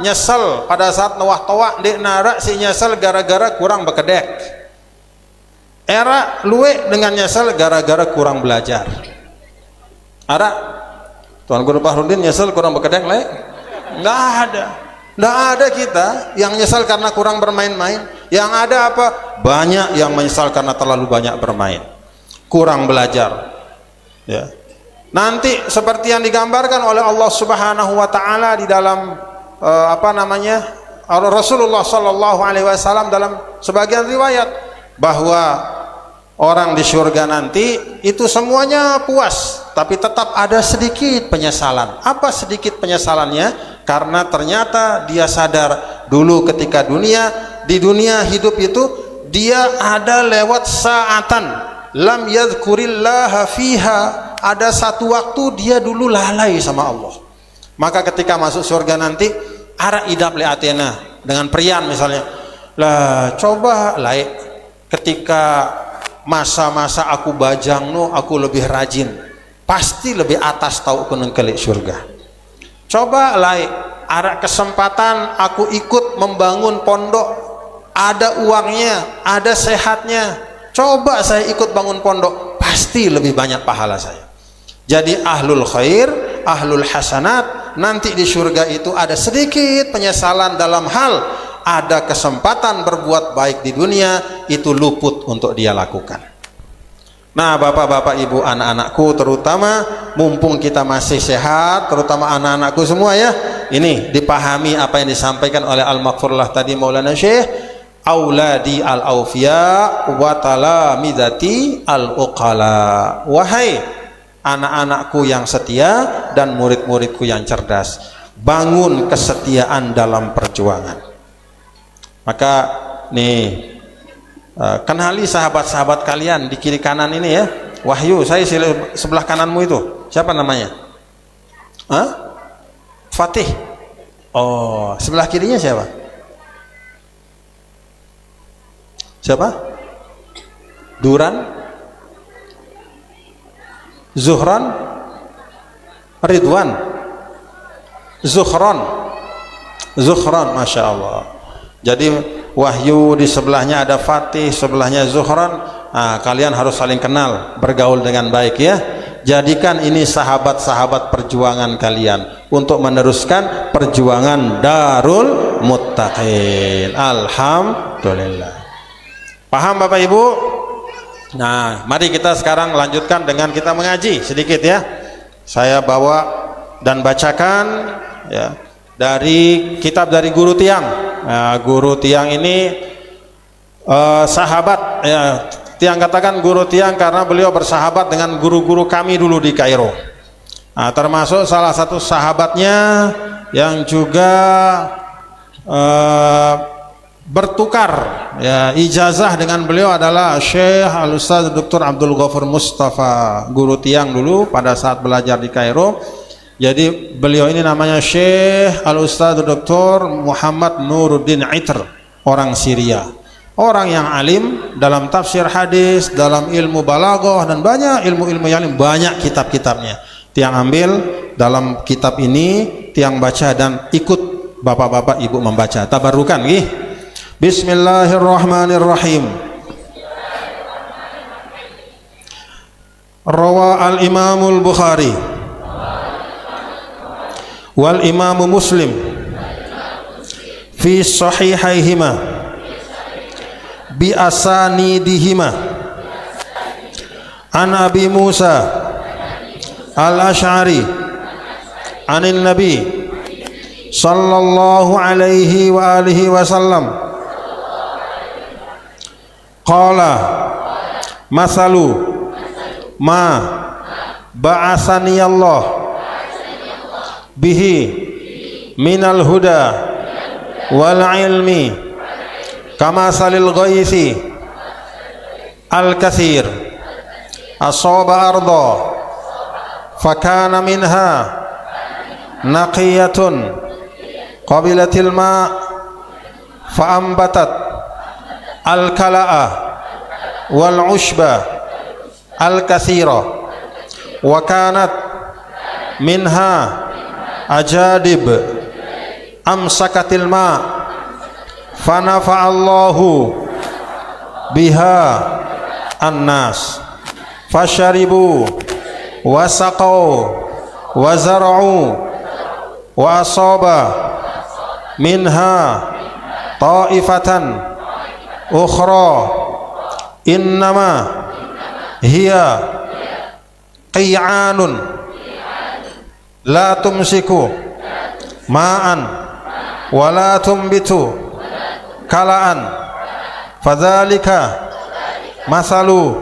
nyesel pada saat nawah toa, dia narak si nyesel gara-gara kurang bekedek. Era luwe dengan nyesel gara-gara kurang belajar. Ada Tuan Guru Fahrudin nyesel kurang bekedek le? Nggak ada. Nggak ada kita yang nyesel karena kurang bermain-main. Yang ada apa? Banyak yang menyesal karena terlalu banyak bermain, kurang belajar ya. Nanti seperti yang digambarkan oleh Allah Subhanahu wa taala di dalam Rasulullah sallallahu alaihi wasallam dalam sebagian riwayat, bahwa orang di surga nanti itu semuanya puas, tapi tetap ada sedikit penyesalan. Apa sedikit penyesalannya? Karena ternyata dia sadar dulu ketika di dunia hidup itu dia ada lewat saatan lam yadhkurillaha fiha, ada satu waktu dia dulu lalai sama Allah. Maka ketika masuk surga nanti ara idap le atena dengan prian misalnya, lah coba laik ketika masa-masa aku bajang no aku lebih rajin, pasti lebih atas tahu kuneng kelik surga. Coba laik ada kesempatan aku ikut membangun pondok, ada uangnya, ada sehatnya, coba saya ikut bangun pondok, pasti lebih banyak pahala saya. Jadi ahlul khair, ahlul hasanat, nanti di surga itu ada sedikit penyesalan dalam hal ada kesempatan berbuat baik di dunia, itu luput untuk dia lakukan. Nah, bapak-bapak, ibu, anak-anakku terutama, mumpung kita masih sehat, terutama anak-anakku semua ya, ini dipahami apa yang disampaikan oleh Al-Maghfurlah tadi Maulana Syekh, auladi al-awfiya wa talamidati al-uqala. Wahai anak-anakku yang setia dan murid-muridku yang cerdas, bangun kesetiaan dalam perjuangan. Maka nih, kenali sahabat-sahabat kalian di kiri kanan ini ya. Wahyu, saya sebelah kananmu itu siapa namanya? Hah? Fatih. Oh, sebelah kirinya siapa? Siapa? Duran, Zuhran, Ridwan, Zuhran, Masya Allah. Jadi Wahyu di sebelahnya ada Fatih, sebelahnya Zuhran. Nah, kalian harus saling kenal, bergaul dengan baik ya. Jadikan ini sahabat-sahabat perjuangan kalian untuk meneruskan perjuangan Darul Muttaqin. Alhamdulillah. Paham Bapak Ibu? Nah, mari kita sekarang lanjutkan dengan kita mengaji sedikit ya. Saya bawa dan bacakan ya dari kitab dari Guru Tiang. Nah, Guru Tiang ini sahabat ya. Tiang katakan Guru Tiang karena beliau bersahabat dengan guru-guru kami dulu di Kairo. Nah, termasuk salah satu sahabatnya yang juga bertukar ya ijazah dengan beliau adalah Syekh Al-Ustaz Dr. Abdul Ghafur Mustafa, Guru Tiang dulu pada saat belajar di Kairo. Jadi beliau ini namanya Syekh Al-Ustaz Dr. Muhammad Nuruddin Itr, orang Syria, orang yang alim dalam tafsir hadis, dalam ilmu balaghah dan banyak ilmu-ilmu yang lain, banyak kitab-kitabnya. Tiang ambil dalam kitab ini, tiang baca dan ikut bapak-bapak ibu membaca. Tabarukan nggih. Bismillahirrahmanirrahim. Rawa al-Imamul Bukhari wal Imamu Muslim fi sahihaihima bi asanidihima an Abi Musa al-Ash'ari anin Nabi sallallahu alaihi wa alihi wasallam qala masalu ma ba'asani Allah bihi minal huda wal ilmi kamasalil ghaisi al kathir asaba arda fakana minha naqiyatun qabilatil ma faambatat al kala'a wal ushba al kathira wa kanat minha ajadib amsakatil ma fanafa'allahu biha annas fasharibu wasaqau wazar'u wa asaba minha ta'ifatan ukhra innama hiya qi'anun la tumsiku ma'an wa la tumbitu kala'an fadzalika masalu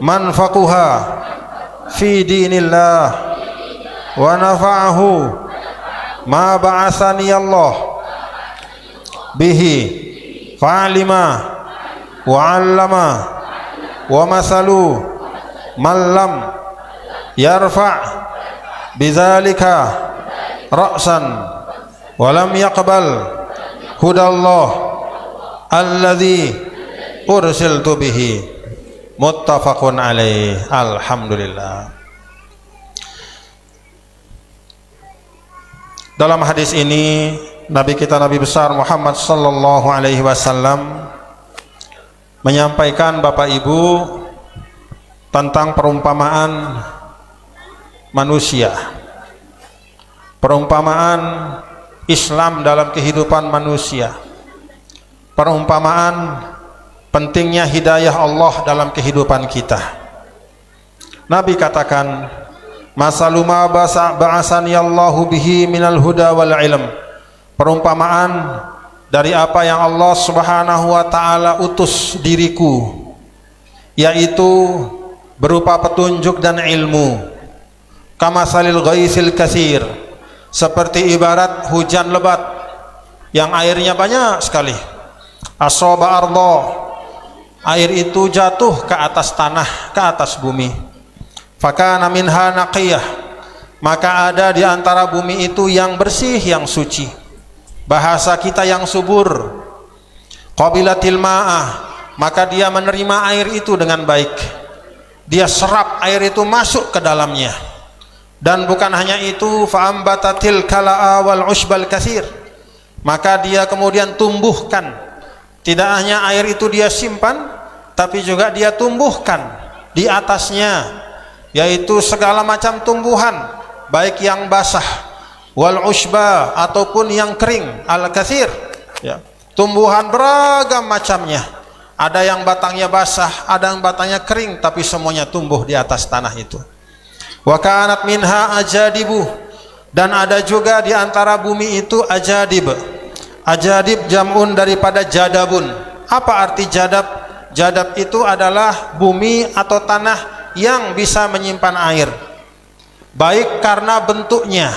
man faquha fi dinillah wa nafa'ahu ma ba'athani Allah bihi fa'alima wa 'allama wa masalu man lam yarfa' bidzalika ra'san wa lam yaqbal hudallah alladzi ursiltu bihi muttafaqun alaih. Alhamdulillah. Dalam hadis ini Nabi kita Nabi besar Muhammad sallallahu alaihi wasallam menyampaikan Bapak Ibu tentang perumpamaan manusia, perumpamaan Islam dalam kehidupan manusia, perumpamaan pentingnya hidayah Allah dalam kehidupan kita. Nabi katakan, masalu ma ba'asani Allahu bihi minal huda wal ilm, perumpamaan dari apa yang Allah Subhanahu wa taala utus diriku, yaitu berupa petunjuk dan ilmu. Kamasalil ghaisil katsir, seperti ibarat hujan lebat yang airnya banyak sekali. Asaba arda, air itu jatuh ke atas tanah, ke atas bumi. Fakana minha naqiyah, maka ada di antara bumi itu yang bersih, yang suci. Bahasa kita yang subur. Qabilatil ma'ah, maka dia menerima air itu dengan baik. Dia serap air itu masuk ke dalamnya. Dan bukan hanya itu, fa'ambatatil kala'a wal ushbal katsir, maka dia kemudian tumbuhkan. Tidak hanya air itu dia simpan, tapi juga dia tumbuhkan di atasnya, yaitu segala macam tumbuhan, baik yang basah wal ushba ataupun yang kering, al katsir, ya. Tumbuhan beragam macamnya. Ada yang batangnya basah, ada yang batangnya kering, tapi semuanya tumbuh di atas tanah itu. Wa kanat minha ajadibu, dan ada juga di antara bumi itu ajadib. Ajadib jam'un daripada jadabun. Apa arti jadab? Jadab itu adalah bumi atau tanah yang bisa menyimpan air. Baik karena bentuknya.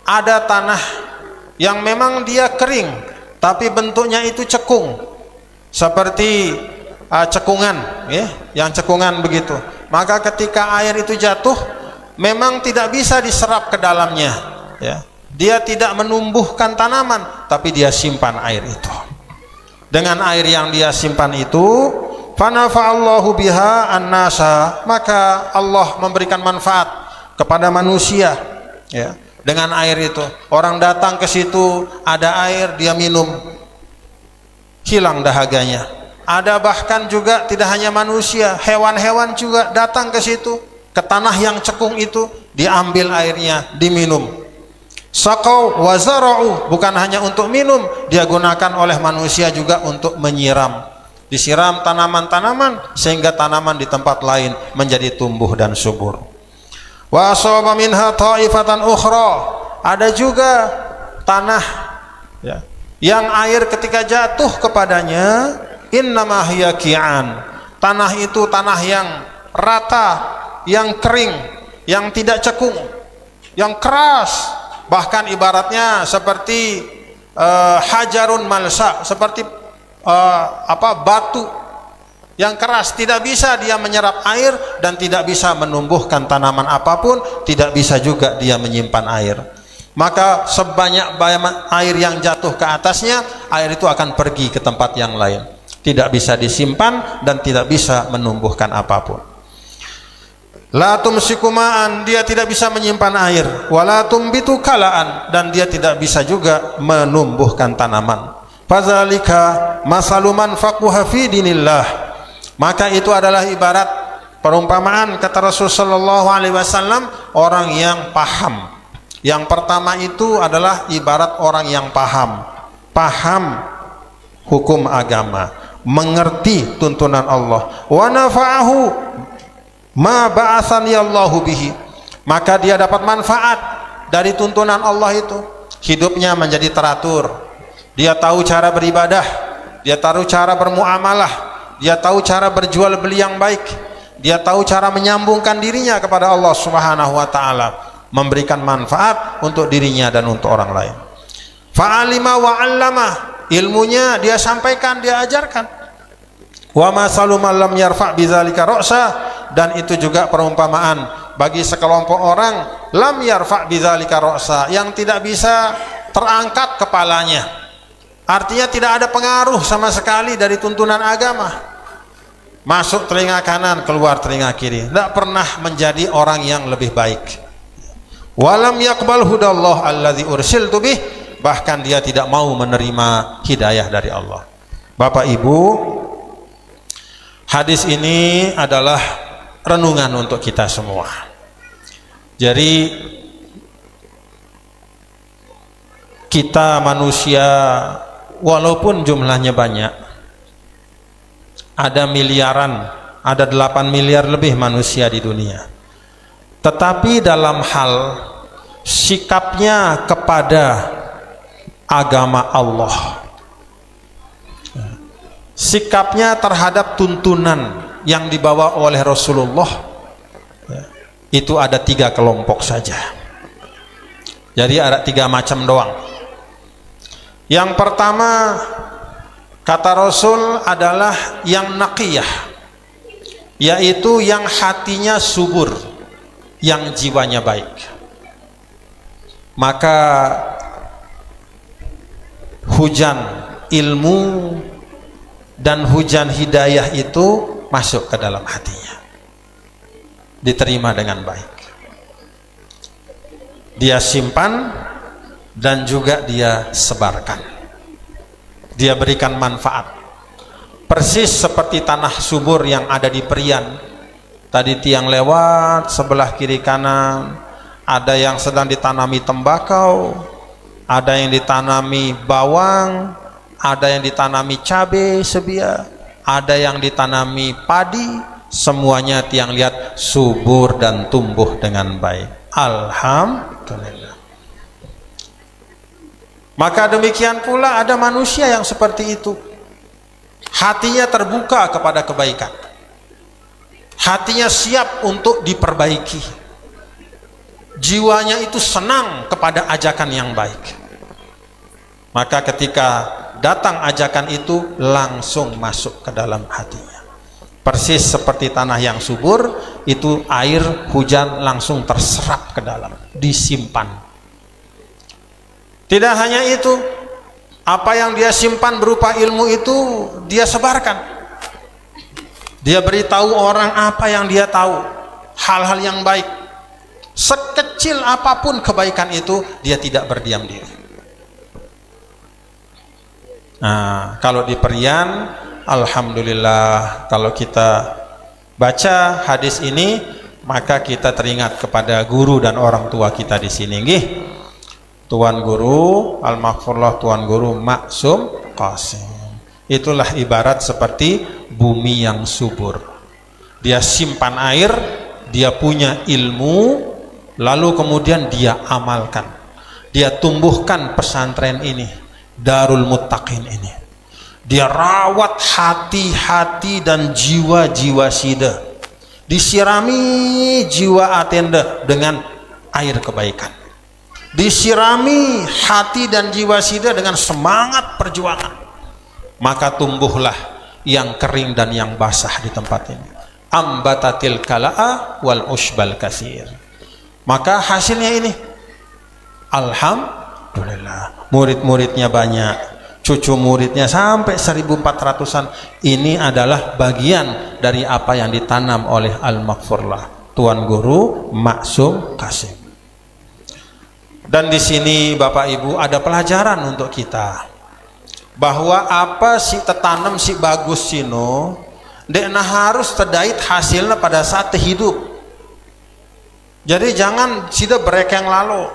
Ada tanah yang memang dia kering, tapi bentuknya itu cekung. Seperti cekungan, ya, yang cekungan begitu. Maka ketika air itu jatuh, memang tidak bisa diserap ke dalamnya, ya. Dia tidak menumbuhkan tanaman, tapi dia simpan air itu. Dengan air yang dia simpan itu, fanafa'allahu biha annasa, maka Allah memberikan manfaat kepada manusia, ya. Dengan air itu, orang datang ke situ, ada air, dia minum, hilang dahaganya. Ada bahkan juga tidak hanya manusia, hewan-hewan juga datang ke situ, ke tanah yang cekung itu, diambil airnya, diminum. Saqau wa zara'u, bukan hanya untuk minum, dia gunakan oleh manusia juga untuk menyiram. Disiram tanaman-tanaman sehingga tanaman di tempat lain menjadi tumbuh dan subur. Wa asaba minha ta'ifatan ukhra, ada juga tanah, ya, yang air ketika jatuh kepadanya innama hiya qi'an, Tanah itu tanah yang rata, yang kering, yang tidak cekung, yang keras, bahkan ibaratnya seperti hajarun malsa, seperti batu yang keras, tidak bisa dia menyerap air dan tidak bisa menumbuhkan tanaman apapun, tidak bisa juga dia menyimpan air. Maka sebanyak air yang jatuh ke atasnya, air itu akan pergi ke tempat yang lain, tidak bisa disimpan dan tidak bisa menumbuhkan apapun. La tumsiku ma'an, dia tidak bisa menyimpan air. Wala tumbitu kalaan, dan dia tidak bisa juga menumbuhkan tanaman. Fadzalika masaluman faquha fi dinillah. Maka itu adalah ibarat perumpamaan, kata Rasul sallallahu alaihi wasallam, orang yang paham. Yang pertama itu adalah ibarat orang yang paham hukum agama, mengerti tuntunan Allah. Wa nafa'ahu ma ba'atsani Allahu bihi, maka dia dapat manfaat dari tuntunan Allah itu. Hidupnya menjadi teratur, dia tahu cara beribadah, dia tahu cara bermuamalah, dia tahu cara berjual beli yang baik, dia tahu cara menyambungkan dirinya kepada Allah Subhanahu wa taala, memberikan manfaat untuk dirinya dan untuk orang lain. Fa'alima wa 'allama, ilmunya dia sampaikan, dia ajarkan. Wa masalu man lam yarfa' bidzalika ra'sa, dan itu juga perumpamaan bagi sekelompok orang lam yarfa' bidzalika ra'sa, yang tidak bisa terangkat kepalanya. Artinya tidak ada pengaruh sama sekali dari tuntunan agama. Masuk telinga kanan, keluar telinga kiri, tidak pernah menjadi orang yang lebih baik. Walam yaqbal hudallah alladzi ursiltu bih, bahkan dia tidak mau menerima hidayah dari Allah. Bapak Ibu, hadis ini adalah renungan untuk kita semua. Jadi kita manusia walaupun jumlahnya banyak, ada miliaran, ada 8 miliar lebih manusia di dunia, tetapi dalam hal sikapnya kepada agama Allah, sikapnya terhadap tuntunan yang dibawa oleh Rasulullah, itu ada 3 kelompok saja. Jadi ada 3 macam doang. Yang pertama, kata Rasul, adalah yang naqiyah, yaitu yang hatinya subur, yang jiwanya baik. Maka hujan ilmu dan hujan hidayah itu masuk ke dalam hatinya, diterima dengan baik, dia simpan dan juga dia sebarkan, dia berikan manfaat. Persis seperti tanah subur yang ada di Perian. Tadi tiang lewat sebelah kiri kanan, ada yang sedang ditanami tembakau, ada yang ditanami bawang, ada yang ditanami cabai sebiak, ada yang ditanami padi. Semuanya tiang lihat subur dan tumbuh dengan baik. Alhamdulillah. Maka demikian pula ada manusia yang seperti itu, hatinya terbuka kepada kebaikan, hatinya siap untuk diperbaiki, jiwanya itu senang kepada ajakan yang baik. Maka ketika datang ajakan itu langsung masuk ke dalam hatinya. Persis seperti tanah yang subur, itu air hujan langsung terserap ke dalam, disimpan. Tidak hanya itu, apa yang dia simpan berupa ilmu itu dia sebarkan. Dia beritahu orang apa yang dia tahu, hal-hal yang baik. Sekecil apapun kebaikan itu, dia tidak berdiam diri. Nah, kalau di Perian, alhamdulillah, kalau kita baca hadis ini, maka kita teringat kepada guru dan orang tua kita di sini, nggih. Tuan Guru Al-Maghfurlah, Tuan Guru Maksum Qasim. Itulah ibarat seperti bumi yang subur. Dia simpan air, dia punya ilmu, lalu kemudian dia amalkan. Dia tumbuhkan pesantren ini, Darul Muttaqin ini. Dia rawat hati-hati dan jiwa-jiwa sida, disirami jiwa atenda dengan air kebaikan, disirami hati dan jiwa sida dengan semangat perjuangan, maka tumbuhlah yang kering dan yang basah di tempat ini. Ambatatil kala'a wal usbal kasir. Maka hasilnya ini, alhamdulillah, murid-muridnya banyak, cucu muridnya sampai 1400-an. Ini adalah bagian dari apa yang ditanam oleh Al-Maghfurlah, Tuan Guru Maksum Qasim. Dan di sini Bapak Ibu ada pelajaran untuk kita, bahwa apa si tetanam si bagus sino, dekna harus terdait hasilnya pada saat hidup. Jadi jangan sida berekeng lalu,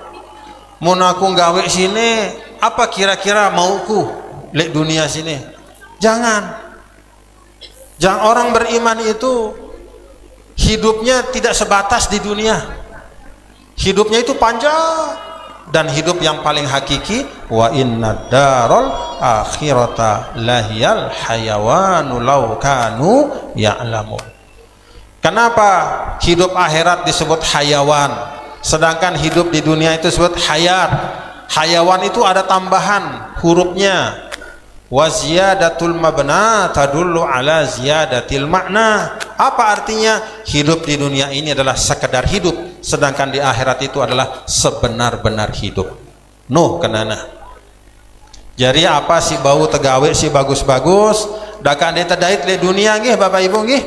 mun aku gawe sini apa kira-kira mauku lek dunia sini. Jangan orang beriman itu hidupnya tidak sebatas di dunia, hidupnya itu panjang. Dan hidup yang paling hakiki, wa inna darul akhirata lahiyal hayawanu law kanu ya'lamun. Kenapa hidup akhirat disebut hayawan, sedangkan hidup di dunia itu disebut hayat? Hayawan itu ada tambahan hurufnya, wa ziyadatul mabna tadullu ala ziyadatil makna. Apa artinya? Hidup di dunia ini adalah sekedar hidup, sedangkan di akhirat itu adalah sebenar-benar hidup. Nuh kenana. Jadi apa si bau tegawe si bagus-bagus, dakan dia terdait di dunia nggih Bapak Ibu nggih.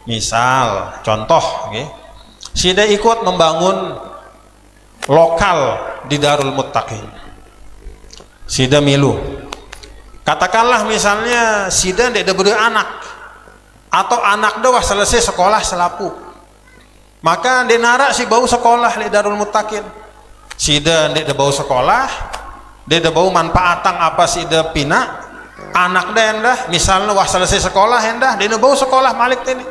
Misal contoh nggih, sida ikut membangun lokal di Darul Muttaqin. Sida milu. Katakanlah misalnya sida ndek ada berdua anak, atau anak doa selesai sekolah selapu, maka dia narak si bau sekolah di Darul Muttaqin. Sida ndek ada bau sekolah, dia ada bau manfaatan apa sida pina anak dah endah, misalnya wah selesai sekolah endah, dia ada bau sekolah malik ini.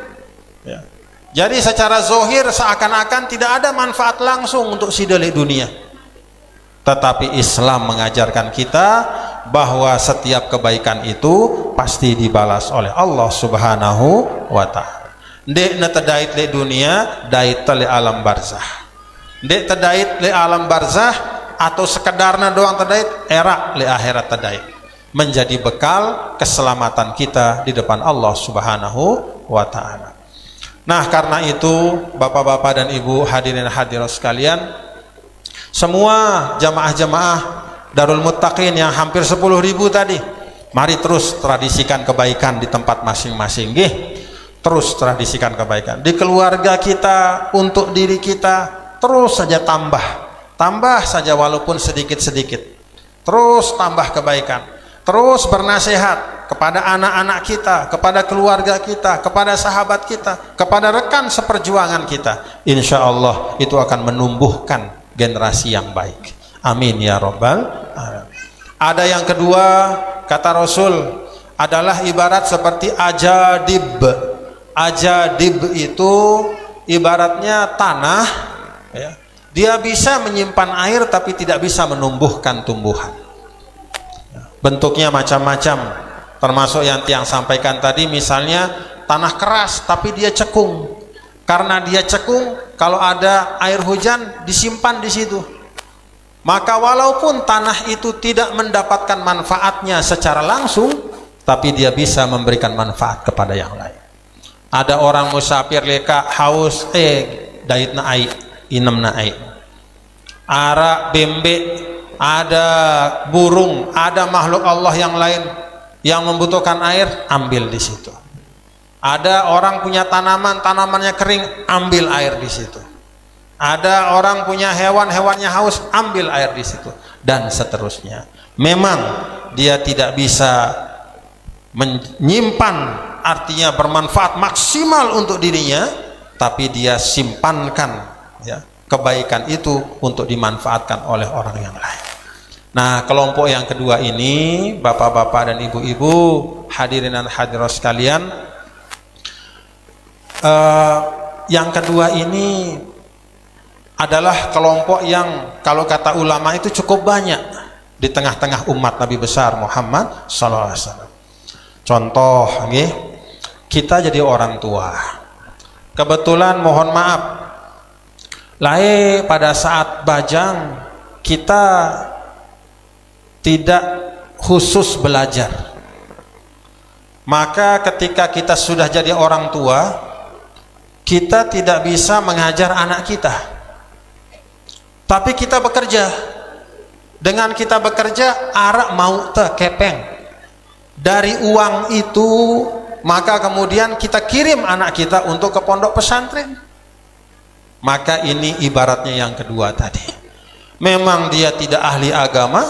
Ya. Jadi secara zohir seakan-akan tidak ada manfaat langsung untuk sida di dunia. Tetapi Islam mengajarkan kita bahwa setiap kebaikan itu pasti dibalas oleh Allah Subhanahu wa ta'ala. Ndek na terdait le dunia, dait le alam barzah. Ndek terdait le alam barzah atau sekedarnya doang terdait, era le akhirat terdait, menjadi bekal keselamatan kita di depan Allah Subhanahu wa ta'ala. Nah, karena itu Bapak-bapak dan Ibu hadirin hadirat sekalian, semua jamaah-jamaah Darul Muttaqin yang hampir 10.000 tadi, mari terus tradisikan kebaikan di tempat masing-masing nggih. Terus tradisikan kebaikan di keluarga kita, untuk diri kita, terus saja tambah saja walaupun sedikit-sedikit, terus tambah kebaikan, terus bernasihat kepada anak-anak kita, kepada keluarga kita, kepada sahabat kita, kepada rekan seperjuangan kita. Insya Allah itu akan menumbuhkan generasi yang baik. Amin ya robbal alamin. Ada yang kedua, kata Rasul, adalah ibarat seperti ajadib. Ajadib itu ibaratnya tanah, ya. Dia bisa menyimpan air tapi tidak bisa menumbuhkan tumbuhan. Bentuknya macam-macam, termasuk yang tiang sampaikan tadi, misalnya tanah keras tapi dia cekung. Karena dia cekung, kalau ada air hujan disimpan di situ. Maka walaupun tanah itu tidak mendapatkan manfaatnya secara langsung, tapi dia bisa memberikan manfaat kepada yang lain. Ada orang musafir leka haus, daitna ai, inemna ai. Ara bembe, ada burung, ada makhluk Allah yang lain yang membutuhkan air, ambil di situ. Ada orang punya tanaman, tanamannya kering, ambil air di situ. Ada orang punya hewan, hewannya haus, ambil air di situ, dan seterusnya. Memang dia tidak bisa menyimpan, artinya bermanfaat maksimal untuk dirinya, tapi dia simpankan, ya, kebaikan itu untuk dimanfaatkan oleh orang yang lain. Nah, kelompok yang kedua ini, bapak-bapak dan ibu-ibu hadirin dan hadirat sekalian, yang kedua ini adalah kelompok yang kalau kata ulama itu cukup banyak di tengah-tengah umat Nabi besar Muhammad SAW. Contoh, kita jadi orang tua. Kebetulan mohon maaf, pada saat bajang kita tidak khusus belajar. Maka ketika kita sudah jadi orang tua, kita tidak bisa mengajar anak kita. Tapi kita bekerja. Dengan kita bekerja, arak mau kepeng. Dari uang itu, maka kemudian kita kirim anak kita untuk ke pondok pesantren. Maka ini ibaratnya yang kedua tadi. Memang dia tidak ahli agama,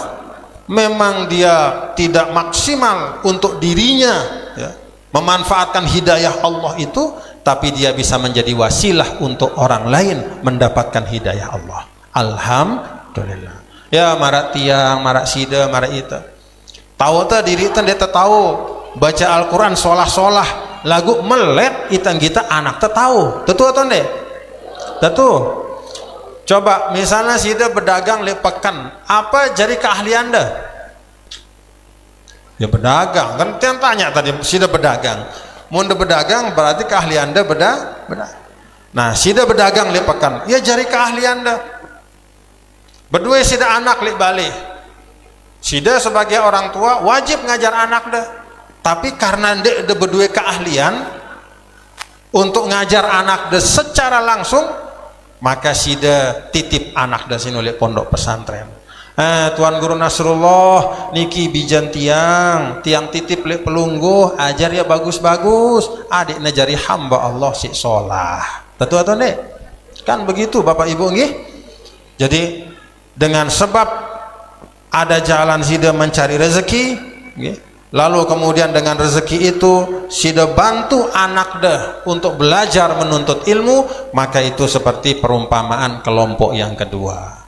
memang dia tidak maksimal untuk dirinya, ya, memanfaatkan hidayah Allah itu, tapi dia bisa menjadi wasilah untuk orang lain mendapatkan hidayah Allah. Alhamdulillah. Ya, marak tiang, marak sida, marak itu. Tahu tak diri tan dia tahu baca Al-Quran solah-solah lagu melet itang kita anak tahu. Tentu atau enggak? Tentu. Coba misalnya sida berdagang lepekan, apa jadi keahlian dah? Ya berdagang. Kan yang tanya tadi sida berdagang. Mun berdagang berarti keahlian dah berdagang. Nah, sida berdagang lepekan, ya jadi keahlian dah. Berdua sida anak lek balik. Sida sebagai orang tua wajib ngajar anak dah. Tapi karena dia berdua keahlian untuk ngajar anak dah secara langsung, maka sida titip anak dah sini oleh pondok pesantren. Tuan Guru Nasrullah niki bijan tiang titip lek pelungguh, ajar ya bagus-bagus, adik najari hamba Allah si sholah. Tentu atau nek? Kan begitu Bapak Ibu nggih. Jadi dengan sebab ada jalan sida mencari rezeki, lalu kemudian dengan rezeki itu sida bantu anak dah untuk belajar menuntut ilmu, maka itu seperti perumpamaan kelompok yang kedua.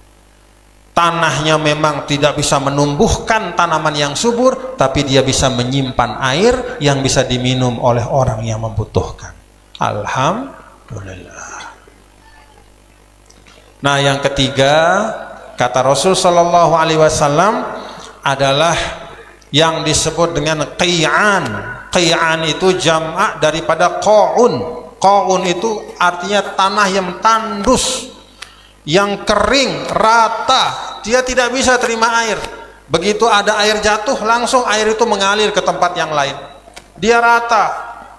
Tanahnya memang tidak bisa menumbuhkan tanaman yang subur, tapi dia bisa menyimpan air yang bisa diminum oleh orang yang membutuhkan. Alhamdulillah. Nah, yang ketiga, kata Rasul Shallallahu Alaihi Wasallam adalah yang disebut dengan qi'an. Qi'an itu jamak daripada qa'un. Qa'un itu artinya tanah yang tandus, yang kering, rata, dia tidak bisa terima air. Begitu ada air jatuh, langsung air itu mengalir ke tempat yang lain. Dia rata,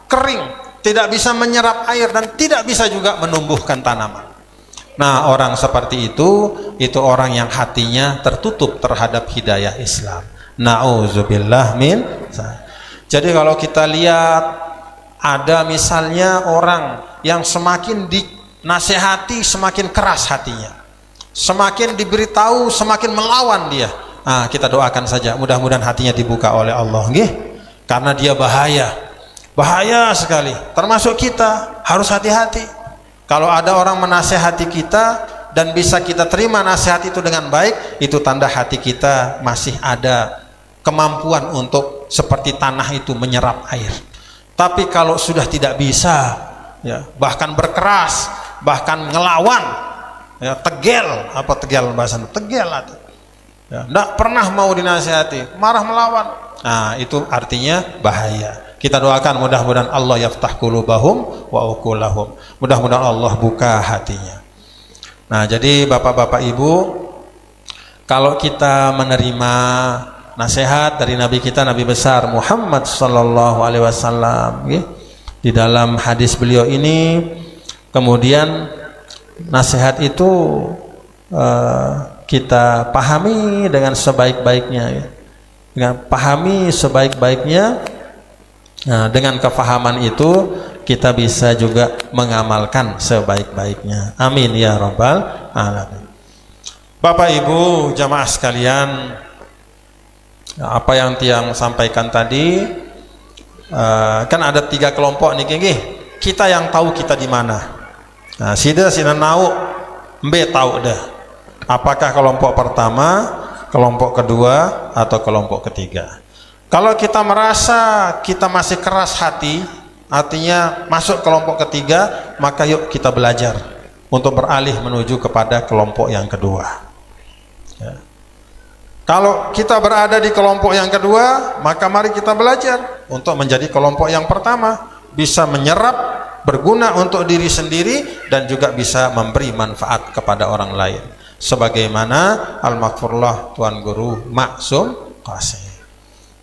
kering, tidak bisa menyerap air dan tidak bisa juga menumbuhkan tanaman. Nah, orang seperti itu orang yang hatinya tertutup terhadap hidayah Islam. Na'udzubillah min. Jadi kalau kita lihat ada misalnya orang yang semakin dinasehati semakin keras hatinya, semakin diberitahu semakin melawan dia. Nah, kita doakan saja mudah-mudahan hatinya dibuka oleh Allah, nggih. Karena dia bahaya sekali. Termasuk kita harus hati-hati. Kalau ada orang menasehati kita dan bisa kita terima nasihat itu dengan baik, itu tanda hati kita masih ada kemampuan untuk seperti tanah itu menyerap air. Tapi kalau sudah tidak bisa, ya, bahkan berkeras, bahkan ngelawan, ya, tegel, apa tegel bahasa tegel atau ya, tidak pernah mau dinasihati, marah melawan. Nah, itu artinya bahaya. Kita doakan mudah-mudahan Allah yaftah qulubahum wa uqulahum. Mudah-mudahan Allah buka hatinya. Nah, jadi Bapak-bapak Ibu, kalau kita menerima nasihat dari Nabi kita, Nabi besar Muhammad sallallahu alaihi wasallam, di dalam hadis beliau ini, kemudian nasihat itu kita pahami dengan sebaik-baiknya, dengan pahami sebaik-baiknya. Nah, dengan kefahaman itu kita bisa juga mengamalkan sebaik-baiknya. Amin ya rabbal alamin. Bapak Ibu jamaah sekalian, apa yang tiang sampaikan tadi, kan ada 3 kelompok nih, kita yang tahu kita di mana. Nah, sida nau, mbe tahu dah. Apakah kelompok pertama, kelompok kedua, atau kelompok ketiga? Kalau kita merasa kita masih keras hati, artinya masuk kelompok ketiga, maka yuk kita belajar untuk beralih menuju kepada kelompok yang kedua. Ya. Kalau kita berada di kelompok yang kedua, maka mari kita belajar untuk menjadi kelompok yang pertama, bisa menyerap, berguna untuk diri sendiri, dan juga bisa memberi manfaat kepada orang lain. Sebagaimana Al-Maghfurullah Tuan Guru Maksum Qasim.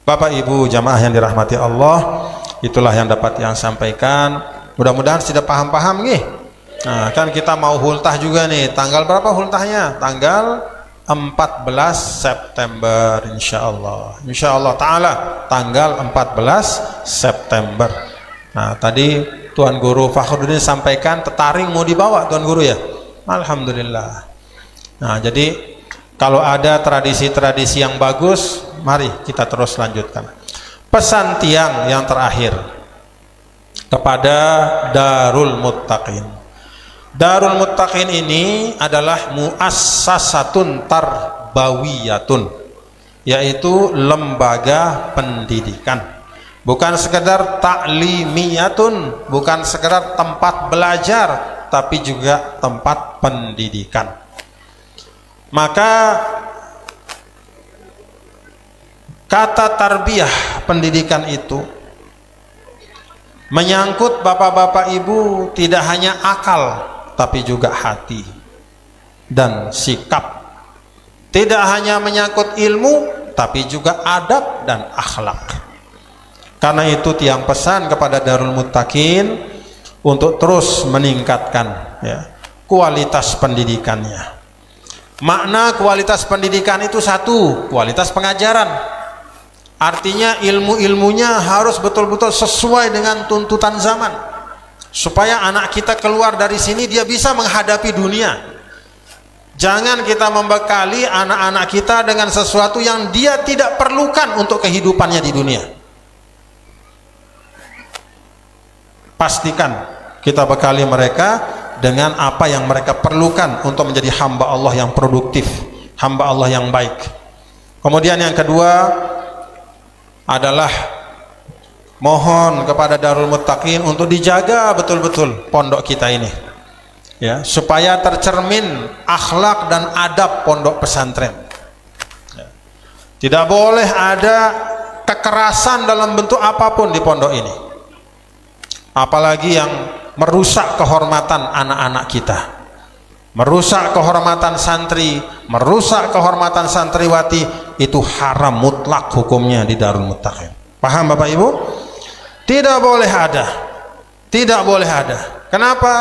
Bapak Ibu jamaah yang dirahmati Allah, itulah yang dapat yang sampaikan. Mudah-mudahan sudah paham-paham nih. Nah, kan kita mau hultah juga nih. Tanggal berapa hultahnya? Tanggal 14 September insyaallah. Insyaallah taala tanggal 14 September. Nah, tadi Tuan Guru Fakhruddin sampaikan tetaring mau dibawa Tuan Guru ya. Alhamdulillah. Nah, jadi kalau ada tradisi-tradisi yang bagus, mari kita terus lanjutkan. Pesan tiang yang terakhir kepada Darul Muttaqin. Darul Muttaqin ini adalah muassasatun tarbawiyatun, yaitu lembaga pendidikan, bukan sekedar ta'limiyatun, bukan sekedar tempat belajar, tapi juga tempat pendidikan. Maka kata tarbiyah pendidikan itu menyangkut bapak-bapak ibu tidak hanya akal, tapi juga hati dan sikap. Tidak hanya menyangkut ilmu, tapi juga adab dan akhlak. Karena itu tiang pesan kepada Darul Muttaqin untuk terus meningkatkan kualitas pendidikannya. Makna kualitas pendidikan itu satu, kualitas pengajaran. Artinya ilmu-ilmunya harus betul-betul sesuai dengan tuntutan zaman, supaya anak kita keluar dari sini dia bisa menghadapi dunia. Jangan kita membekali anak-anak kita dengan sesuatu yang dia tidak perlukan untuk kehidupannya di dunia. Pastikan kita bekali mereka dengan apa yang mereka perlukan untuk menjadi hamba Allah yang produktif, hamba Allah yang baik. Kemudian yang kedua adalah mohon kepada Darul Muttaqin untuk dijaga betul-betul pondok kita ini, ya, supaya tercermin akhlak dan adab pondok pesantren. Tidak boleh ada kekerasan dalam bentuk apapun di pondok ini, apalagi yang merusak kehormatan anak-anak kita, merusak kehormatan santri, merusak kehormatan santriwati. Itu haram mutlak hukumnya di Darul Muttaqin. Paham Bapak Ibu? Tidak boleh ada, tidak boleh ada. Kenapa?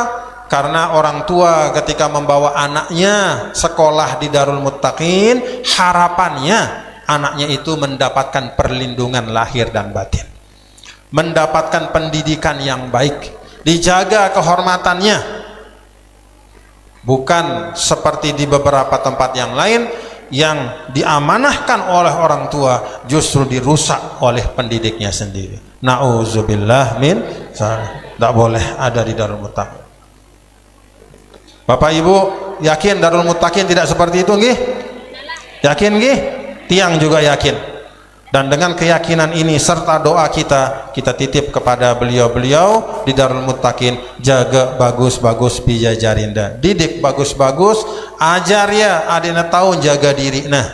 Karena orang tua ketika membawa anaknya sekolah di Darul Muttaqin, harapannya anaknya itu mendapatkan perlindungan lahir dan batin, mendapatkan pendidikan yang baik, dijaga kehormatannya, bukan seperti di beberapa tempat yang lain yang diamanahkan oleh orang tua justru dirusak oleh pendidiknya sendiri. Nauzubillah min zalik. Tidak boleh ada di Darul Muttaqin. Bapak Ibu yakin Darul Muttaqin tidak seperti itu nggih? Yakin nggih? Tiang juga yakin. Dan dengan keyakinan ini serta doa kita titip kepada beliau-beliau di Darul Muttaqin, jaga bagus-bagus bijajarinda, didik bagus-bagus, ajar ya adina tahun jaga diri. Nah,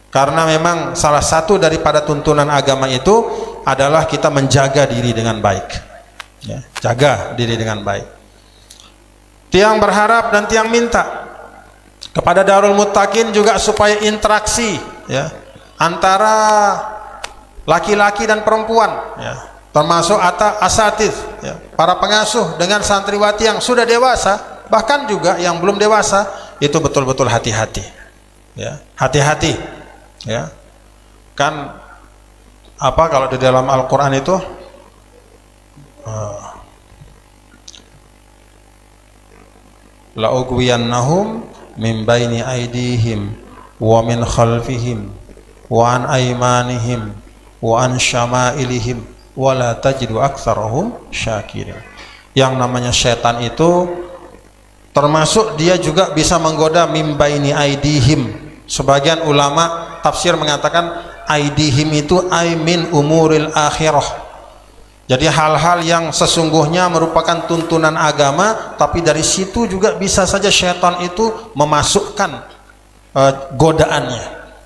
karena memang salah satu daripada tuntunan agama itu adalah kita menjaga diri dengan baik, ya, jaga diri dengan baik. Tiang berharap dan tiang minta kepada Darul Muttaqin juga supaya interaksi, ya, antara laki-laki dan perempuan, ya, termasuk asatidz, ya, para pengasuh dengan santriwati yang sudah dewasa, bahkan juga yang belum dewasa, itu betul-betul hati-hati, ya, hati-hati, ya. Kan apa kalau di dalam Al-Quran itu la ugwiyannahum min baini aidihim wa min khalfihim wa an aymanihim wa an syama'ilihim wa la tajidu aktsarahum syakirin. Yang namanya setan itu termasuk dia juga bisa menggoda mim baini aidihim. Sebagian ulama tafsir mengatakan aidihim itu ay min umuril akhirah. Jadi hal-hal yang sesungguhnya merupakan tuntunan agama, tapi dari situ juga bisa saja setan itu memasukkan godaannya.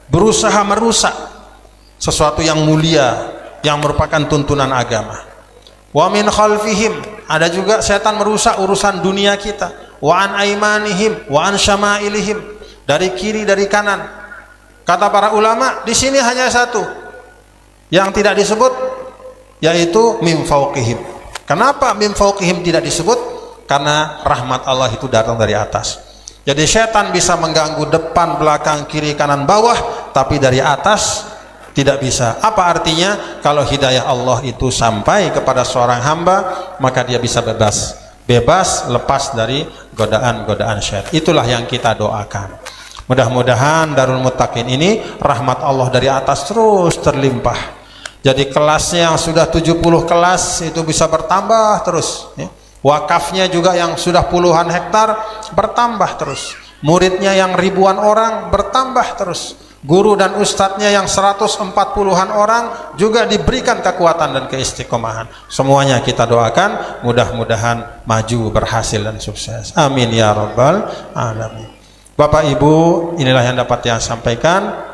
berusaha merusak sesuatu yang mulia yang merupakan tuntunan agama. Wa min khalfihim, ada juga setan merusak urusan dunia kita. Wa an aimanihim wa an syama'ilihim, dari kiri dari kanan. Kata para ulama, di sini hanya satu yang tidak disebut, yaitu mim fauqihim. Kenapa mim fauqihim tidak disebut? Karena rahmat Allah itu datang dari atas. Jadi setan bisa mengganggu depan, belakang, kiri, kanan, bawah, tapi dari atas tidak bisa. Apa artinya? Kalau hidayah Allah itu sampai kepada seorang hamba, maka dia bisa bebas lepas dari godaan-godaan syaitan. Itulah yang kita doakan. Mudah-mudahan Darul Muttaqin ini rahmat Allah dari atas terus terlimpah. Jadi kelasnya yang sudah 70 kelas itu bisa bertambah terus, ya. Wakafnya juga yang sudah puluhan hektar bertambah terus. Muridnya yang ribuan orang bertambah terus. Guru dan ustadznya yang 140-an orang juga diberikan kekuatan dan keistiqomahan. Semuanya kita doakan mudah-mudahan maju, berhasil dan sukses. Amin ya rabbal alamin. Bapak Ibu, inilah yang dapat saya sampaikan.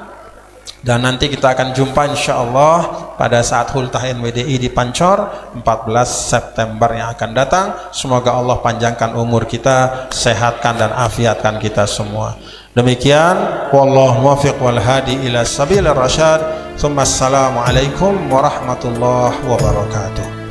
Dan nanti kita akan jumpa insyaallah pada saat Hultah NWDI di Pancor 14 September yang akan datang. Semoga Allah panjangkan umur kita, sehatkan dan afiatkan kita semua. Demikian, wallahu muwaffiq wal hadi ila sabilir rasyad. Assalamualaikum warahmatullahi wabarakatuh.